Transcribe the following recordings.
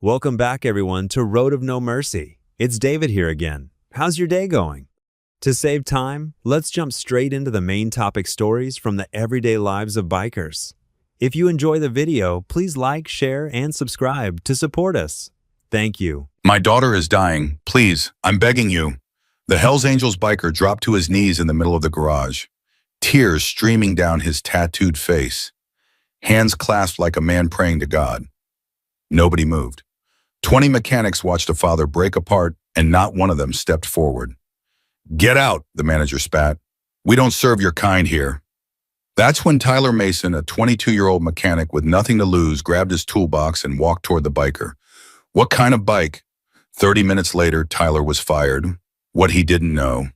Welcome back, everyone, to Road of No Mercy. It's David here again. How's your day going? To save time, let's jump straight into the main topic stories from the everyday lives of bikers. If you enjoy the video, please like, share, and subscribe to support us. Thank you. My daughter is dying. Please, I'm begging you. The Hells Angels biker dropped to his knees in the middle of the garage, tears streaming down his tattooed face, hands clasped like a man praying to God. Nobody moved. 20 mechanics watched a father break apart, and not one of them stepped forward. "Get out," the manager spat. "We don't serve your kind here." That's when Tyler Mason, a 22-year-old mechanic with nothing to lose, grabbed his toolbox and walked toward the biker. What kind of bike? 30 minutes later, Tyler was fired. What he didn't know: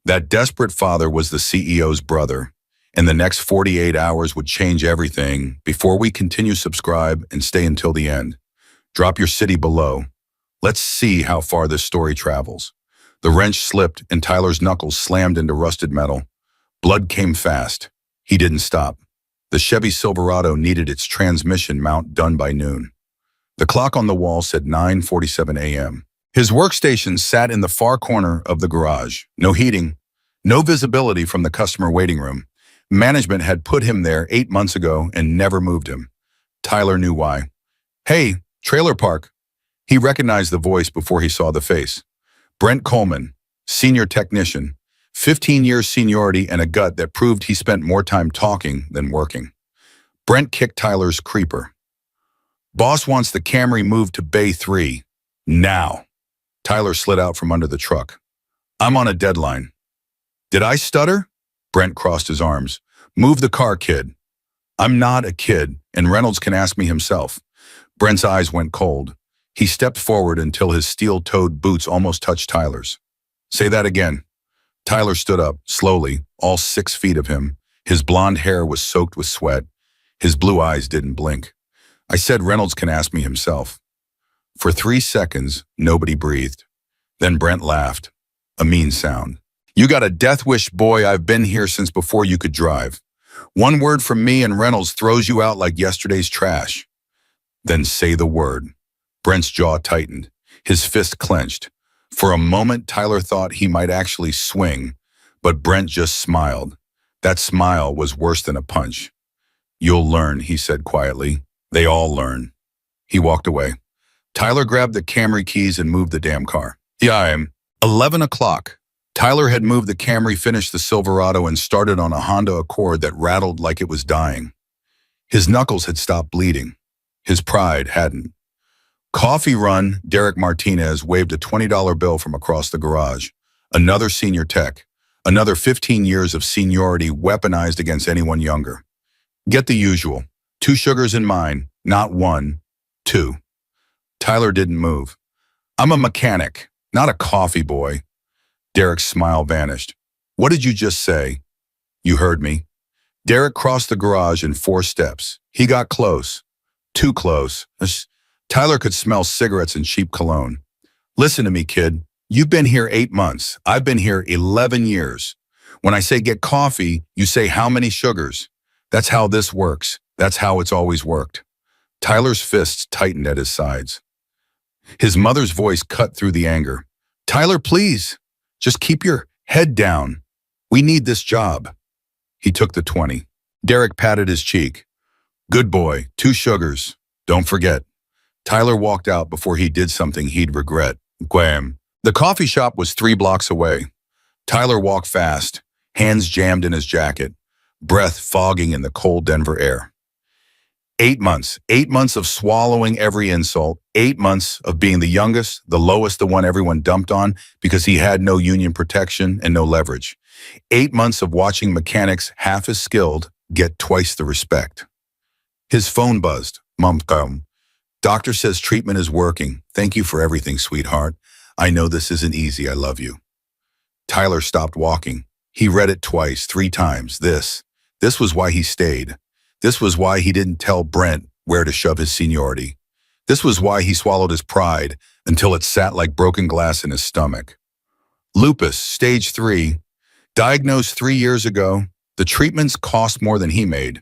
that desperate father was the CEO's brother, and the next 48 hours would change everything. Before we continue, subscribe and stay until the end. Drop your city below. Let's see how far this story travels. The wrench slipped and Tyler's knuckles slammed into rusted metal. Blood came fast. He didn't stop. The Chevy Silverado needed its transmission mount done by noon. The clock on the wall said 9:47 a.m. His workstation sat in the far corner of the garage. No heating, no visibility from the customer waiting room. Management had put him there 8 months ago and never moved him. Tyler knew why. "Hey, trailer park." He recognized the voice before he saw the face. Brent Coleman, senior technician, 15 years seniority and a gut that proved he spent more time talking than working. Brent kicked Tyler's creeper. "Boss wants the Camry moved to Bay 3. Now." Tyler slid out from under the truck. "I'm on a deadline." "Did I stutter?" Brent crossed his arms. "Move the car, kid." "I'm not a kid, and Reynolds can ask me himself." Brent's eyes went cold. He stepped forward until his steel-toed boots almost touched Tyler's. "Say that again." Tyler stood up, slowly, all 6 feet of him. His blonde hair was soaked with sweat. His blue eyes didn't blink. "I said Reynolds can ask me himself." For 3 seconds, nobody breathed. Then Brent laughed. A mean sound. "You got a death wish, boy. I've been here since before you could drive. One word from me and Reynolds throws you out like yesterday's trash." "Then say the word." Brent's jaw tightened. His fist clenched. For a moment, Tyler thought he might actually swing, but Brent just smiled. That smile was worse than a punch. "You'll learn," he said quietly. "They all learn." He walked away. Tyler grabbed the Camry keys and moved the damn car. "Yeah, I'm." 11 o'clock. Tyler had moved the Camry, finished the Silverado, and started on a Honda Accord that rattled like it was dying. His knuckles had stopped bleeding. His pride hadn't. "Coffee run," Derek Martinez waved a $20 bill from across the garage. Another senior tech. Another 15 years of seniority weaponized against anyone younger. "Get the usual. 2 sugars in mine, not 1, 2. Tyler didn't move. "I'm a mechanic, not a coffee boy." Derek's smile vanished. "What did you just say?" "You heard me." Derek crossed the garage in 4 steps. He got close. Too close. Tyler could smell cigarettes and cheap cologne. "Listen to me, kid. You've been here 8 months. I've been here 11 years. When I say get coffee, you say how many sugars. That's how this works. That's how it's always worked." Tyler's fists tightened at his sides. His mother's voice cut through the anger. "Tyler, please. Just keep your head down. We need this job." He took the 20. Derek patted his cheek. "Good boy. 2 sugars. Don't forget." Tyler walked out before he did something he'd regret. Wham! The coffee shop was 3 blocks away. Tyler walked fast, hands jammed in his jacket, breath fogging in the cold Denver air. 8 months. 8 months of swallowing every insult. 8 months of being the youngest, the lowest, the one everyone dumped on because he had no union protection and no leverage. 8 months of watching mechanics half as skilled get twice the respect. His phone buzzed. "Mom, doctor says treatment is working. Thank you for everything, sweetheart. I know this isn't easy. I love you." Tyler stopped walking. He read it twice, 3 times. This was why he stayed. This was why he didn't tell Brent where to shove his seniority. This was why he swallowed his pride until it sat like broken glass in his stomach. Lupus, stage 3. Diagnosed 3 years ago. The treatments cost more than he made.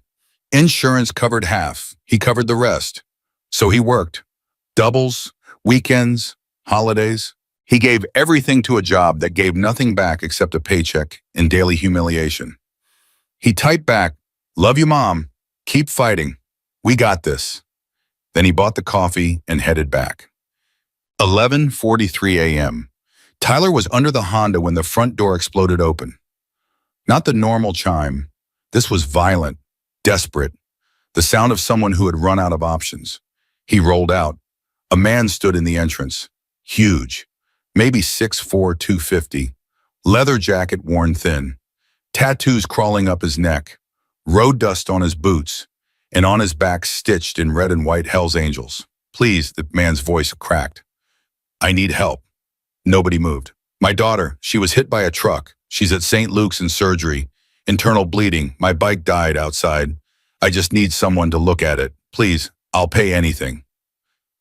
Insurance covered half. He covered the rest. So he worked. Doubles, weekends, holidays. He gave everything to a job that gave nothing back except a paycheck and daily humiliation. He typed back, "Love you, Mom. Keep fighting. We got this." Then he bought the coffee and headed back. 11:43 a.m. Tyler was under the Honda when the front door exploded open. Not the normal chime. This was violent, desperate, the sound of someone who had run out of options. He rolled out. A man stood in the entrance. Huge, maybe 6'4", 250, leather jacket worn thin, tattoos crawling up his neck, road dust on his boots, and on his back stitched in red and white Hell's Angels. "Please," the man's voice cracked. "I need help." Nobody moved. "My daughter, she was hit by a truck. She's at St. Luke's in surgery. Internal bleeding. My bike died outside. I just need someone to look at it. Please, I'll pay anything."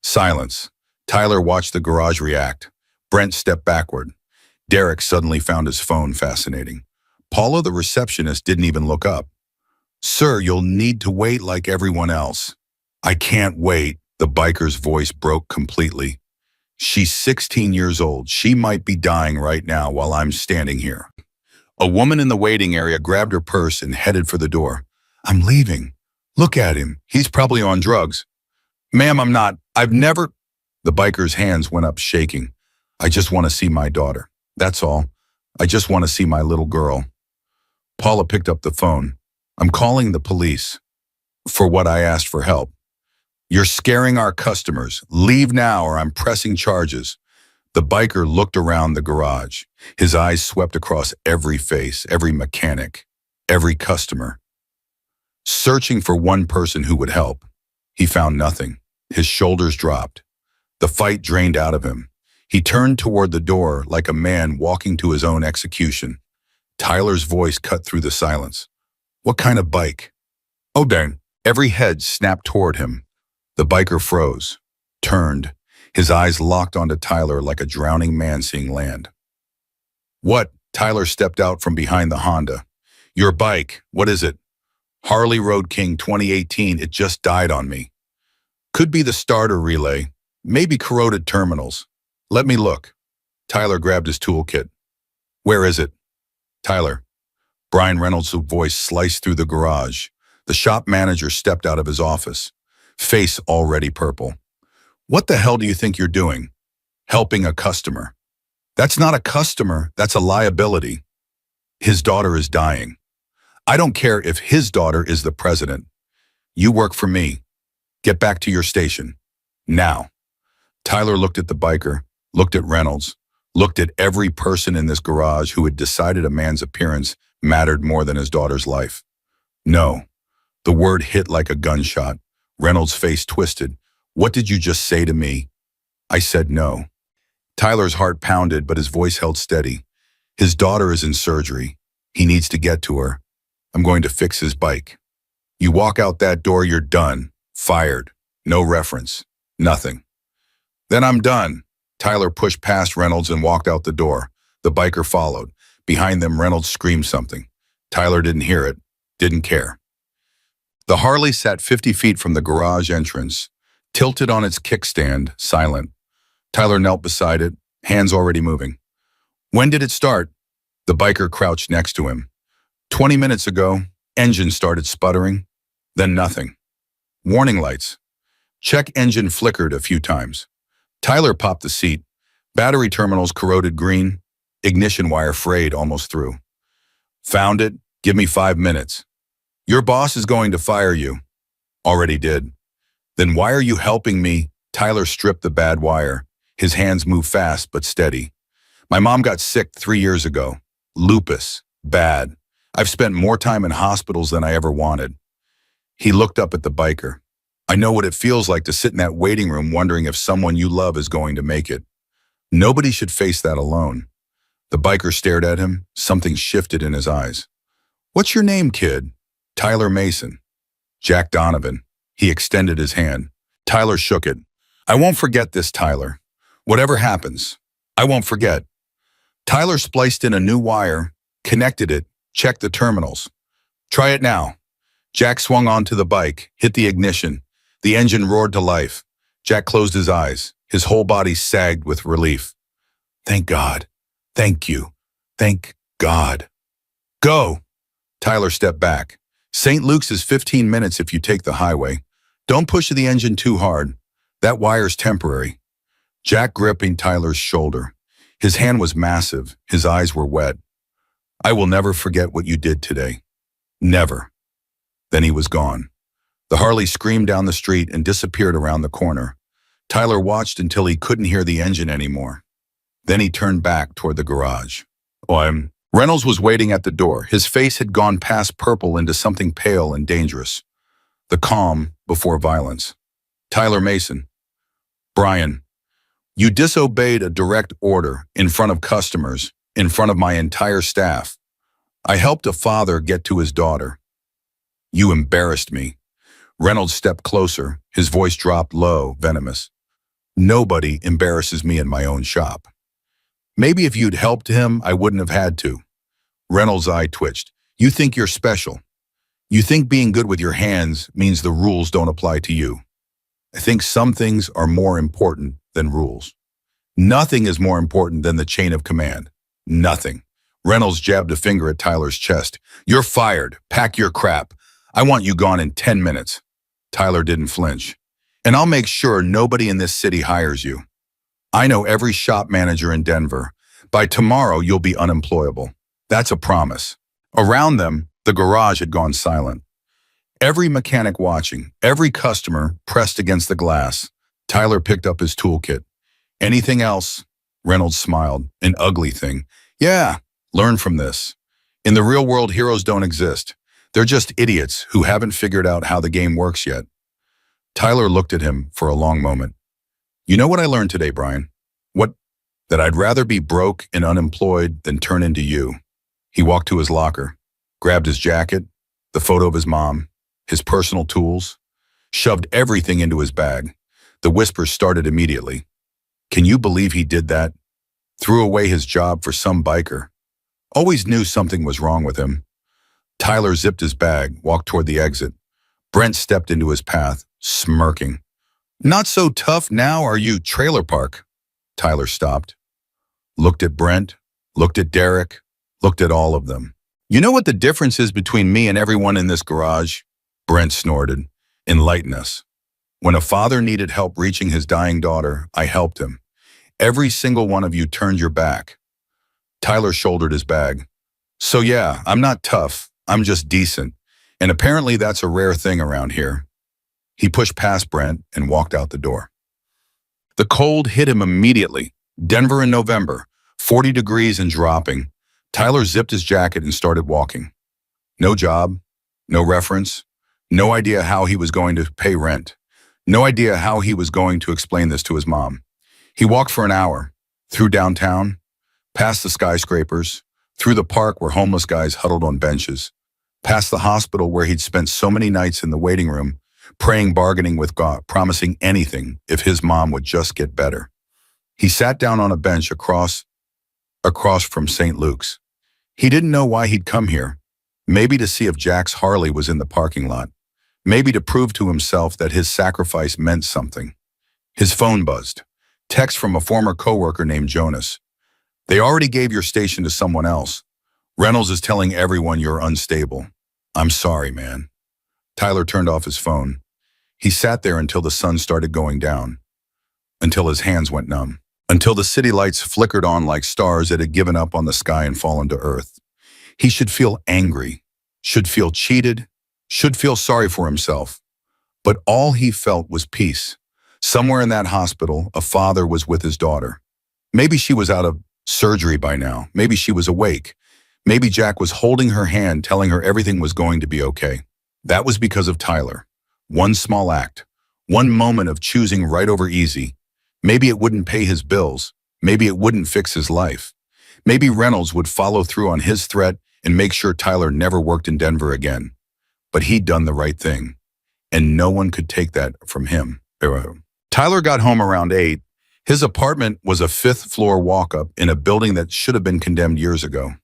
Silence. Tyler watched the garage react. Brent stepped backward. Derek suddenly found his phone fascinating. Paula, the receptionist, didn't even look up. "Sir, you'll need to wait like everyone else." "I can't wait." The biker's voice broke completely. "She's 16 years old. She might be dying right now while I'm standing here." A woman in the waiting area grabbed her purse and headed for the door. "I'm leaving. Look at him. He's probably on drugs." "Ma'am, I'm not. I've never..." The biker's hands went up shaking. "I just want to see my daughter. That's all. I just want to see my little girl." Paula picked up the phone. "I'm calling the police." "For what? I asked for help." "You're scaring our customers. Leave now or I'm pressing charges." The biker looked around the garage. His eyes swept across every face, every mechanic, every customer, searching for one person who would help. He found nothing. His shoulders dropped. The fight drained out of him. He turned toward the door like a man walking to his own execution. Tyler's voice cut through the silence. "What kind of bike?" "Oh, dang." Every head snapped toward him. The biker froze, turned, his eyes locked onto Tyler like a drowning man seeing land. "What?" Tyler stepped out from behind the Honda. "Your bike. What is it?" "Harley Road King 2018. It just died on me." "Could be the starter relay. Maybe corroded terminals. Let me look." Tyler grabbed his toolkit. "Where is it?" "Tyler." Brian Reynolds' voice sliced through the garage. The shop manager stepped out of his office, face already purple. "What the hell do you think you're doing?" "Helping a customer." "That's not a customer. That's a liability." "His daughter is dying." "I don't care if his daughter is the president. You work for me. Get back to your station. Now." Tyler looked at the biker, looked at Reynolds, looked at every person in this garage who had decided a man's appearance mattered more than his daughter's life. "No." The word hit like a gunshot. Reynolds' face twisted. "What did you just say to me?" "I said no." Tyler's heart pounded, but his voice held steady. "His daughter is in surgery. He needs to get to her. I'm going to fix his bike. You walk out that door, you're done. Fired. No reference. Nothing." "Then I'm done." Tyler pushed past Reynolds and walked out the door. The biker followed. Behind them, Reynolds screamed something. Tyler didn't hear it, didn't care. The Harley sat 50 feet from the garage entrance, tilted on its kickstand, silent. Tyler knelt beside it, hands already moving. "When did it start?" The biker crouched next to him. 20 minutes ago, engine started sputtering, then nothing. Warning lights. Check engine flickered a few times. Tyler popped the seat. Battery terminals corroded green, ignition wire frayed almost through. "Found it. Give me 5 minutes." "Your boss is going to fire you." "Already did." "Then why are you helping me?" Tyler stripped the bad wire. His hands moved fast but steady. "My mom got sick 3 years ago. Lupus. Bad. I've spent more time in hospitals than I ever wanted." He looked up at the biker. "I know what it feels like to sit in that waiting room wondering if someone you love is going to make it. Nobody should face that alone." The biker stared at him. Something shifted in his eyes. "What's your name, kid?" "Tyler Mason." "Jack Donovan." He extended his hand. Tyler shook it. "I won't forget this, Tyler. Whatever happens, I won't forget." Tyler spliced in a new wire, connected it, checked the terminals. "Try it now." Jack swung onto the bike, hit the ignition. The engine roared to life. Jack closed his eyes. His whole body sagged with relief. Thank God. Thank you. Thank God. Go! Tyler stepped back. St. Luke's is 15 minutes if you take the highway. Don't push the engine too hard. That wire's temporary. Jack gripping Tyler's shoulder. His hand was massive. His eyes were wet. I will never forget what you did today. Never. Then he was gone. The Harley screamed down the street and disappeared around the corner. Tyler watched until he couldn't hear the engine anymore. Then he turned back toward the garage. Reynolds was waiting at the door. His face had gone past purple into something pale and dangerous. The calm before violence. Tyler Mason. Brian, you disobeyed a direct order in front of customers, in front of my entire staff. I helped a father get to his daughter. You embarrassed me. Reynolds stepped closer. His voice dropped low, venomous. Nobody embarrasses me in my own shop. Maybe if you'd helped him, I wouldn't have had to. Reynolds' eye twitched. You think you're special. You think being good with your hands means the rules don't apply to you. I think some things are more important than rules. Nothing is more important than the chain of command. Nothing. Reynolds jabbed a finger at Tyler's chest. You're fired. Pack your crap. I want you gone in 10 minutes. Tyler didn't flinch. And I'll make sure nobody in this city hires you. I know every shop manager in Denver. By tomorrow, you'll be unemployable. That's a promise. Around them, the garage had gone silent. Every mechanic watching, every customer pressed against the glass. Tyler picked up his toolkit. Anything else? Reynolds smiled. An ugly thing. Yeah, learn from this. In the real world, heroes don't exist. They're just idiots who haven't figured out how the game works yet. Tyler looked at him for a long moment. You know what I learned today, Brian? What? That I'd rather be broke and unemployed than turn into you. He walked to his locker, grabbed his jacket, the photo of his mom, his personal tools, shoved everything into his bag. The whispers started immediately. Can you believe he did that? Threw away his job for some biker. Always knew something was wrong with him. Tyler zipped his bag, walked toward the exit. Brent stepped into his path, smirking. Not so tough now, are you, trailer park? Tyler stopped. Looked at Brent, looked at Derek, looked at all of them. You know what the difference is between me and everyone in this garage? Brent snorted. Enlighten us. When a father needed help reaching his dying daughter, I helped him. Every single one of you turned your back. Tyler shouldered his bag. So yeah, I'm not tough. I'm just decent. And apparently that's a rare thing around here. He pushed past Brent and walked out the door. The cold hit him immediately. Denver in November, 40 degrees and dropping. Tyler zipped his jacket and started walking. No job, no reference, no idea how he was going to pay rent. No idea how he was going to explain this to his mom. He walked for an hour, through downtown, past the skyscrapers, through the park where homeless guys huddled on benches, past the hospital where he'd spent so many nights in the waiting room, praying, bargaining with God, promising anything if his mom would just get better. He sat down on a bench across from St. Luke's. He didn't know why he'd come here. Maybe to see if Jack's Harley was in the parking lot. Maybe to prove to himself that his sacrifice meant something. His phone buzzed. Text from a former coworker named Jonas. They already gave your station to someone else. Reynolds is telling everyone you're unstable. I'm sorry, man. Tyler turned off his phone. He sat there until the sun started going down. Until his hands went numb. Until the city lights flickered on like stars that had given up on the sky and fallen to earth. He should feel angry, should feel cheated, should feel sorry for himself. But all he felt was peace. Somewhere in that hospital, a father was with his daughter. Maybe she was out of surgery by now. Maybe she was awake. Maybe Jack was holding her hand, telling her everything was going to be okay. That was because of Tyler. One small act, one moment of choosing right over easy. Maybe it wouldn't pay his bills. Maybe it wouldn't fix his life. Maybe Reynolds would follow through on his threat and make sure Tyler never worked in Denver again. But he'd done the right thing, and no one could take that from him. Tyler got home around 8. His apartment was a 5th floor walk-up in a building that should have been condemned years ago.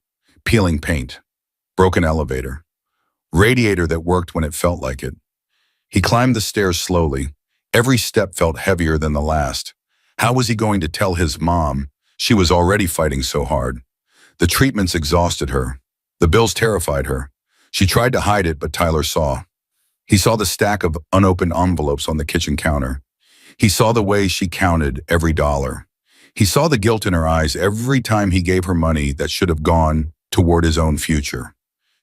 Peeling paint, broken elevator, radiator that worked when it felt like it. He climbed the stairs slowly. Every step felt heavier than the last. How was he going to tell his mom? She was already fighting so hard. The treatments exhausted her. The bills terrified her. She tried to hide it, but Tyler saw. He saw the stack of unopened envelopes on the kitchen counter. He saw the way she counted every dollar. He saw the guilt in her eyes every time he gave her money that should have gone toward his own future.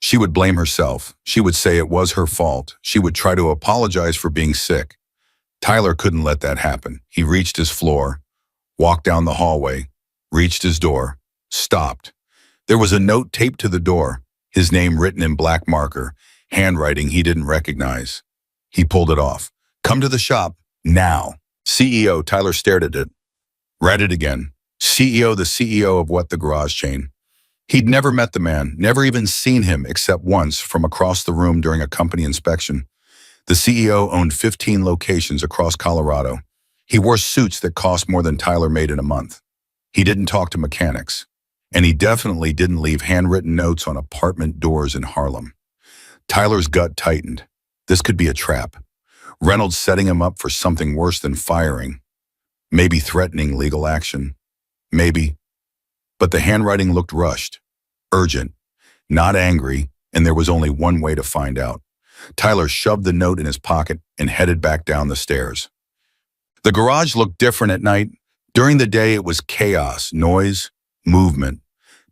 She would blame herself. She would say it was her fault. She would try to apologize for being sick. Tyler couldn't let that happen. He reached his floor, walked down the hallway, reached his door, stopped. There was a note taped to the door, his name written in black marker, handwriting he didn't recognize. He pulled it off. Come to the shop, now. CEO. Tyler stared at it. Read it again. CEO, the CEO of what? The garage chain. He'd never met the man, never even seen him except once from across the room during a company inspection. The CEO owned 15 locations across Colorado. He wore suits that cost more than Tyler made in a month. He didn't talk to mechanics. And he definitely didn't leave handwritten notes on apartment doors in Harlem. Tyler's gut tightened. This could be a trap. Reynolds setting him up for something worse than firing. Maybe threatening legal action. Maybe. But the handwriting looked rushed, urgent, not angry, and there was only one way to find out. Tyler shoved the note in his pocket and headed back down the stairs. The garage looked different at night. During the day, it was chaos, noise, movement,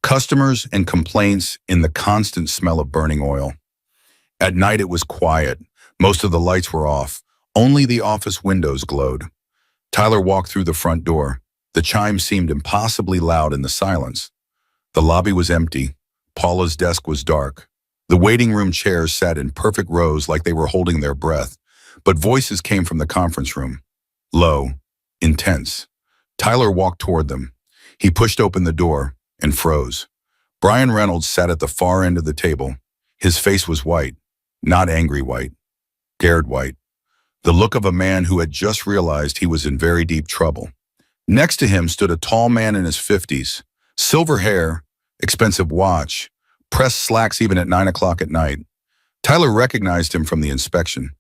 customers and complaints in the constant smell of burning oil. At night, it was quiet. Most of the lights were off. Only the office windows glowed. Tyler walked through the front door. The chime seemed impossibly loud in the silence. The lobby was empty. Paula's desk was dark. The waiting room chairs sat in perfect rows like they were holding their breath, but voices came from the conference room. Low, intense. Tyler walked toward them. He pushed open the door and froze. Brian Reynolds sat at the far end of the table. His face was white, not angry white, scared white. The look of a man who had just realized he was in very deep trouble. Next to him stood a tall man in his 50s, silver hair, expensive watch, pressed slacks even at 9 o'clock at night. Tyler recognized him from the inspection.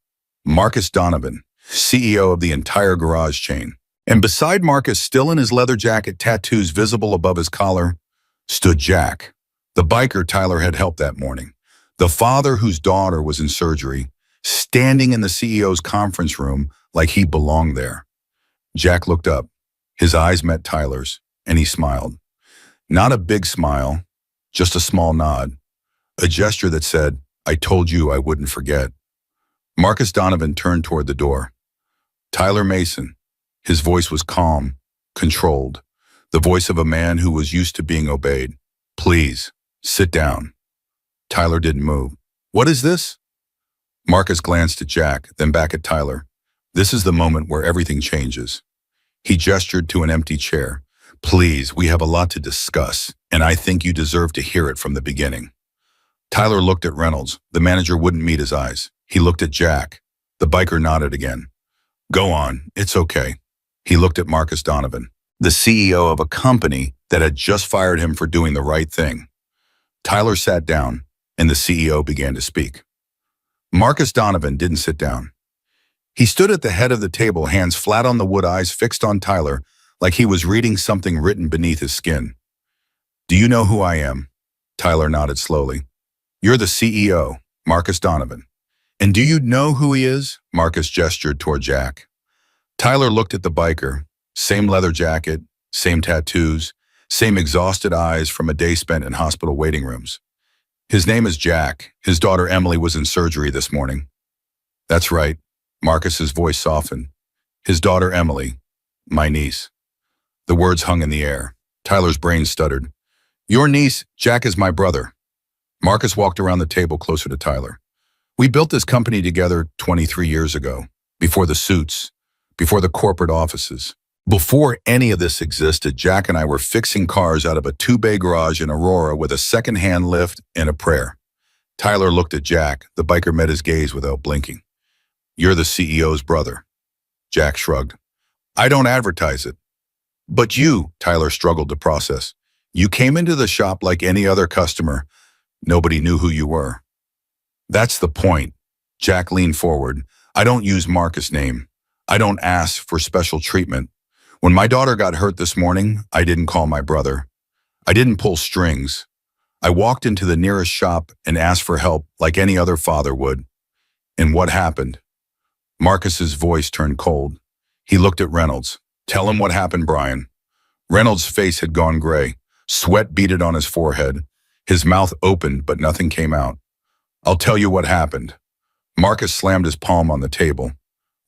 Marcus Donovan, CEO of the entire garage chain. And beside Marcus, still in his leather jacket, tattoos visible above his collar, stood Jack, the biker Tyler had helped that morning, the father whose daughter was in surgery, standing in the CEO's conference room like he belonged there. Jack looked up. His eyes met Tyler's, and he smiled. Not a big smile, just a small nod, a gesture that said, I told you I wouldn't forget. Marcus Donovan turned toward the door. Tyler Mason. His voice was calm, controlled, the voice of a man who was used to being obeyed. Please, sit down. Tyler didn't move. What is this? Marcus glanced at Jack, then back at Tyler. This is the moment where everything changes. He gestured to an empty chair. Please, we have a lot to discuss, and I think you deserve to hear it from the beginning. Tyler looked at Reynolds. The manager wouldn't meet his eyes. He looked at Jack. The biker nodded again. Go on, it's okay. He looked at Marcus Donovan, the CEO of a company that had just fired him for doing the right thing. Tyler sat down, and the CEO began to speak. Marcus Donovan didn't sit down. He stood at the head of the table, hands flat on the wood, eyes fixed on Tyler, like he was reading something written beneath his skin. Do you know who I am? Tyler nodded slowly. You're the CEO, Marcus Donovan. And do you know who he is? Marcus gestured toward Jack. Tyler looked at the biker, same leather jacket, same tattoos, same exhausted eyes from a day spent in hospital waiting rooms. His name is Jack. His daughter Emily was in surgery this morning. That's right. Marcus's voice softened. His daughter Emily, my niece. The words hung in the air. Tyler's brain stuttered. Your niece, Jack, is my brother. Marcus walked around the table closer to Tyler. We built this company together 23 years ago, before the suits, before the corporate offices. Before any of this existed, Jack and I were fixing cars out of a 2-bay garage in Aurora with a second-hand lift and a prayer. Tyler looked at Jack. The biker met his gaze without blinking. You're the CEO's brother. Jack shrugged. I don't advertise it. But you, Tyler struggled to process. You came into the shop like any other customer. Nobody knew who you were. That's the point. Jack leaned forward. I don't use Marcus' name. I don't ask for special treatment. When my daughter got hurt this morning, I didn't call my brother. I didn't pull strings. I walked into the nearest shop and asked for help like any other father would. And what happened? Marcus's voice turned cold. He looked at Reynolds. Tell him what happened, Brian. Reynolds' face had gone gray. Sweat beaded on his forehead. His mouth opened, but nothing came out. I'll tell you what happened. Marcus slammed his palm on the table.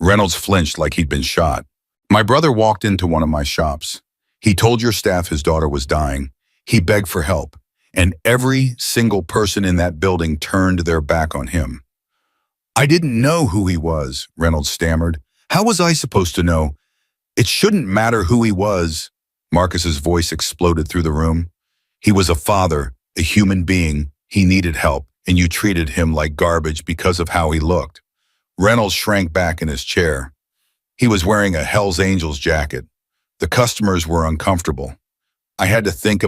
Reynolds flinched like he'd been shot. My brother walked into one of my shops. He told your staff his daughter was dying. He begged for help. And every single person in that building turned their back on him. I didn't know who he was, Reynolds stammered. How was I supposed to know? It shouldn't matter who he was. Marcus's voice exploded through the room. He was a father, a human being. He needed help, and you treated him like garbage because of how he looked. Reynolds shrank back in his chair. He was wearing a Hell's Angels jacket. The customers were uncomfortable. You had to think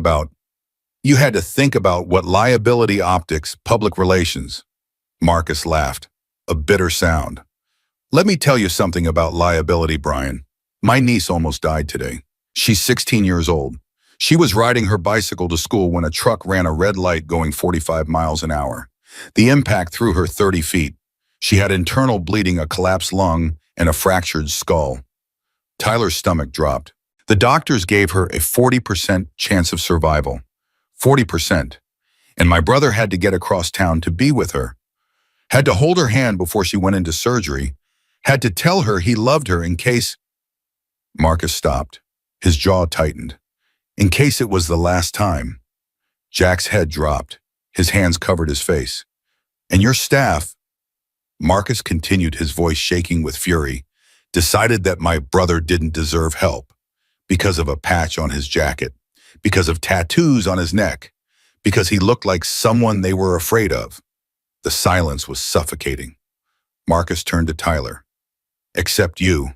about what liability optics, public relations. Marcus laughed, a bitter sound. Let me tell you something about liability, Brian. My niece almost died today. She's 16 years old. She was riding her bicycle to school when a truck ran a red light going 45 miles an hour. The impact threw her 30 feet. She had internal bleeding, a collapsed lung, and a fractured skull. Tyler's stomach dropped. The doctors gave her a 40% chance of survival. 40%. And my brother had to get across town to be with her. Had to hold her hand before she went into surgery. Had to tell her he loved her in case... Marcus stopped. His jaw tightened. In case it was the last time. Jack's head dropped. His hands covered his face. And your staff... Marcus continued, his voice shaking with fury, decided that my brother didn't deserve help because of a patch on his jacket, because of tattoos on his neck, because he looked like someone they were afraid of. The silence was suffocating. Marcus turned to Tyler. Except you.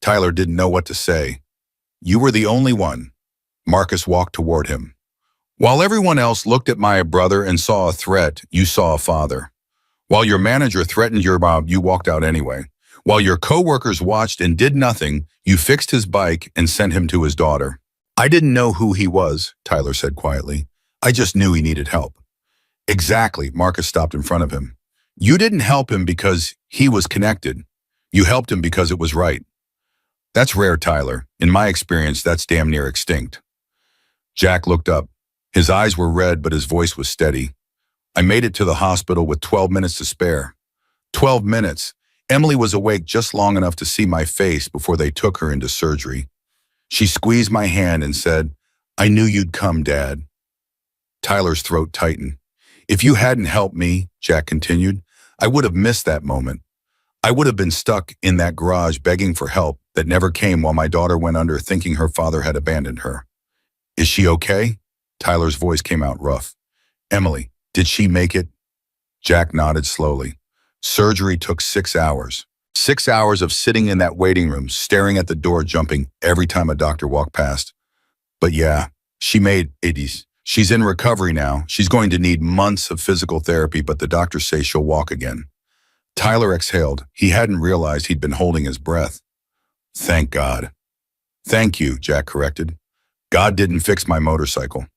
Tyler didn't know what to say. You were the only one. Marcus walked toward him. While everyone else looked at my brother and saw a threat, you saw a father. While your manager threatened your mob, you walked out anyway. While your coworkers watched and did nothing, you fixed his bike and sent him to his daughter. I didn't know who he was, Tyler said quietly. I just knew he needed help. Exactly, Marcus stopped in front of him. You didn't help him because he was connected. You helped him because it was right. That's rare, Tyler. In my experience, that's damn near extinct. Jack looked up. His eyes were red, but his voice was steady. I made it to the hospital with 12 minutes to spare. 12 minutes. Emily was awake just long enough to see my face before they took her into surgery. She squeezed my hand and said, I knew you'd come, Dad. Tyler's throat tightened. If you hadn't helped me, Jack continued, I would have missed that moment. I would have been stuck in that garage begging for help that never came while my daughter went under thinking her father had abandoned her. Is she okay? Tyler's voice came out rough. Emily, did she make it? Jack nodded slowly. Surgery took 6 hours. 6 hours of sitting in that waiting room, staring at the door, jumping every time a doctor walked past. But yeah, she made it. She's in recovery now. She's going to need months of physical therapy, but the doctors say she'll walk again. Tyler exhaled. He hadn't realized he'd been holding his breath. Thank God. Thank you, Jack corrected. God didn't fix my motorcycle.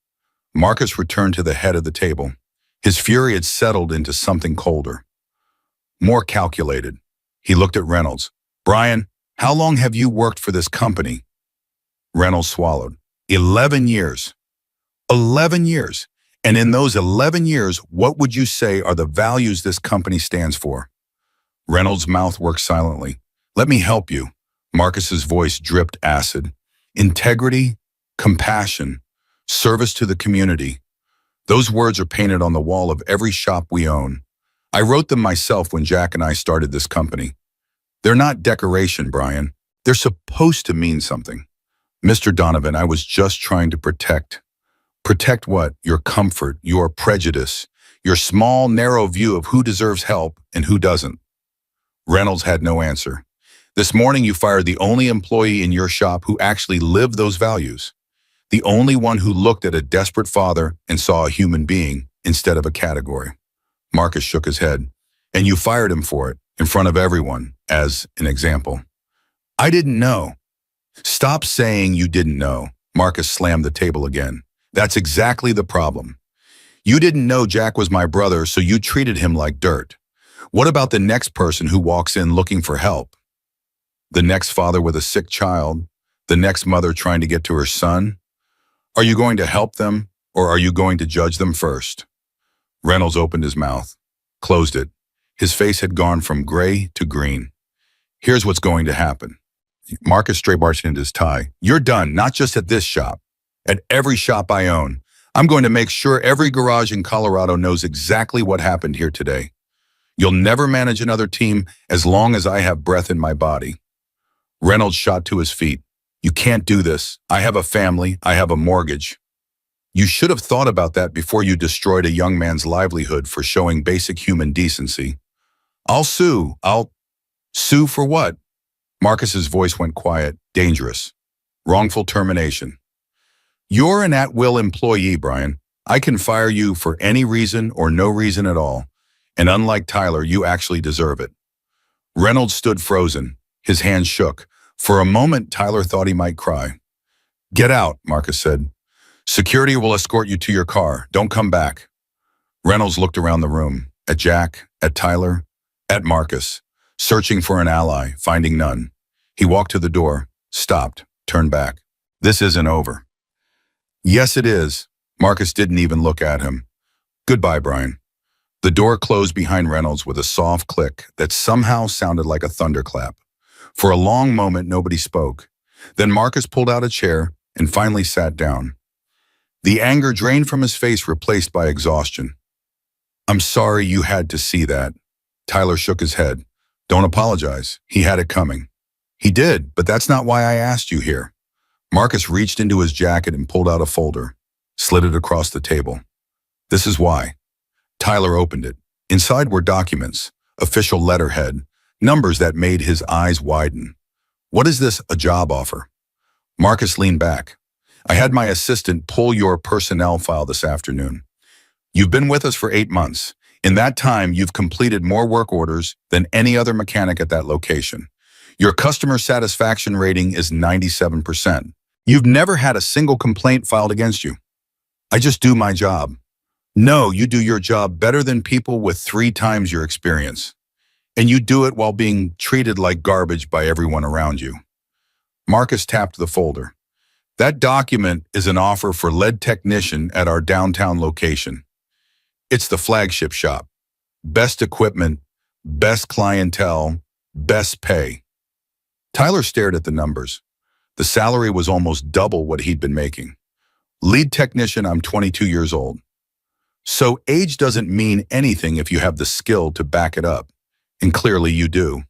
Marcus returned to the head of the table. His fury had settled into something colder. More calculated. He looked at Reynolds. Brian, how long have you worked for this company? Reynolds swallowed. 11 years. 11 years. And in those 11 years, what would you say are the values this company stands for? Reynolds' mouth worked silently. Let me help you. Marcus's voice dripped acid. Integrity, compassion, service to the community. Those words are painted on the wall of every shop we own. I wrote them myself when Jack and I started this company. They're not decoration, Brian. They're supposed to mean something. Mr. Donovan, I was just trying to protect. Protect what? Your comfort, your prejudice, your small, narrow view of who deserves help and who doesn't. Reynolds had no answer. This morning you fired the only employee in your shop who actually lived those values. The only one who looked at a desperate father and saw a human being instead of a category. Marcus shook his head. And you fired him for it, in front of everyone, as an example. I didn't know. Stop saying you didn't know. Marcus slammed the table again. That's exactly the problem. You didn't know Jack was my brother, so you treated him like dirt. What about the next person who walks in looking for help? The next father with a sick child? The next mother trying to get to her son? Are you going to help them, or are you going to judge them first? Reynolds opened his mouth, closed it. His face had gone from gray to green. Here's what's going to happen. Marcus straight-barched his tie. You're done, not just at this shop. At every shop I own. I'm going to make sure every garage in Colorado knows exactly what happened here today. You'll never manage another team as long as I have breath in my body. Reynolds shot to his feet. You can't do this. I have a family. I have a mortgage. You should have thought about that before you destroyed a young man's livelihood for showing basic human decency. I'll sue. I'll sue for what? Marcus's voice went quiet. Dangerous. Wrongful termination. You're an at-will employee, Brian. I can fire you for any reason or no reason at all. And unlike Tyler, you actually deserve it. Reynolds stood frozen. His hands shook. For a moment, Tyler thought he might cry. Get out, Marcus said. Security will escort you to your car. Don't come back. Reynolds looked around the room, at Jack, at Tyler, at Marcus, searching for an ally, finding none. He walked to the door, stopped, turned back. This isn't over. Yes, it is. Marcus didn't even look at him. Goodbye, Brian. The door closed behind Reynolds with a soft click that somehow sounded like a thunderclap. For a long moment, nobody spoke. Then Marcus pulled out a chair and finally sat down. The anger drained from his face, replaced by exhaustion. I'm sorry you had to see that. Tyler shook his head. Don't apologize. He had it coming. He did, but that's not why I asked you here. Marcus reached into his jacket and pulled out a folder, slid it across the table. This is why. Tyler opened it. Inside were documents, official letterhead, numbers that made his eyes widen. What is this, a job offer? Marcus leaned back. I had my assistant pull your personnel file this afternoon. You've been with us for 8 months. In that time, you've completed more work orders than any other mechanic at that location. Your customer satisfaction rating is 97%. You've never had a single complaint filed against you. I just do my job. No, you do your job better than people with 3 times your experience. And you do it while being treated like garbage by everyone around you. Marcus tapped the folder. That document is an offer for lead technician at our downtown location. It's the flagship shop. Best equipment, best clientele, best pay. Tyler stared at the numbers. The salary was almost double what he'd been making. Lead technician, I'm 22 years old. So age doesn't mean anything if you have the skill to back it up. And clearly you do.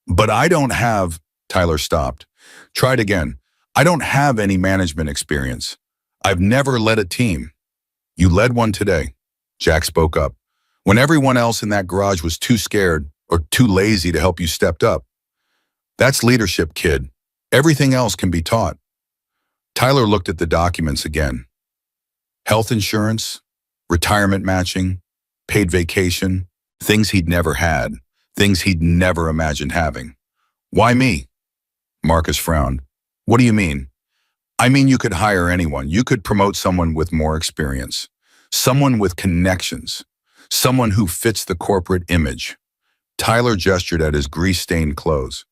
But I don't have, Tyler stopped. Tried again. I don't have any management experience. I've never led a team. You led one today. Jack spoke up. When everyone else in that garage was too scared or too lazy to help, you stepped up. That's leadership, kid. Everything else can be taught. Tyler looked at the documents again. Health insurance, retirement matching, paid vacation, things he'd never had, things he'd never imagined having. Why me? Marcus frowned. What do you mean? I mean, you could hire anyone. You could promote someone with more experience, someone with connections, someone who fits the corporate image. Tyler gestured at his grease-stained clothes.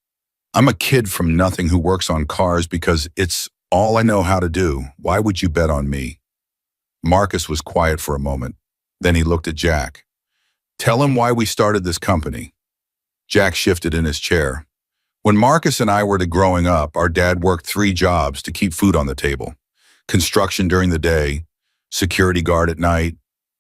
I'm a kid from nothing who works on cars because it's all I know how to do. Why would you bet on me? Marcus was quiet for a moment. Then he looked at Jack. Tell him why we started this company. Jack shifted in his chair. When Marcus and I were growing up, our dad worked 3 jobs to keep food on the table. Construction during the day, security guard at night,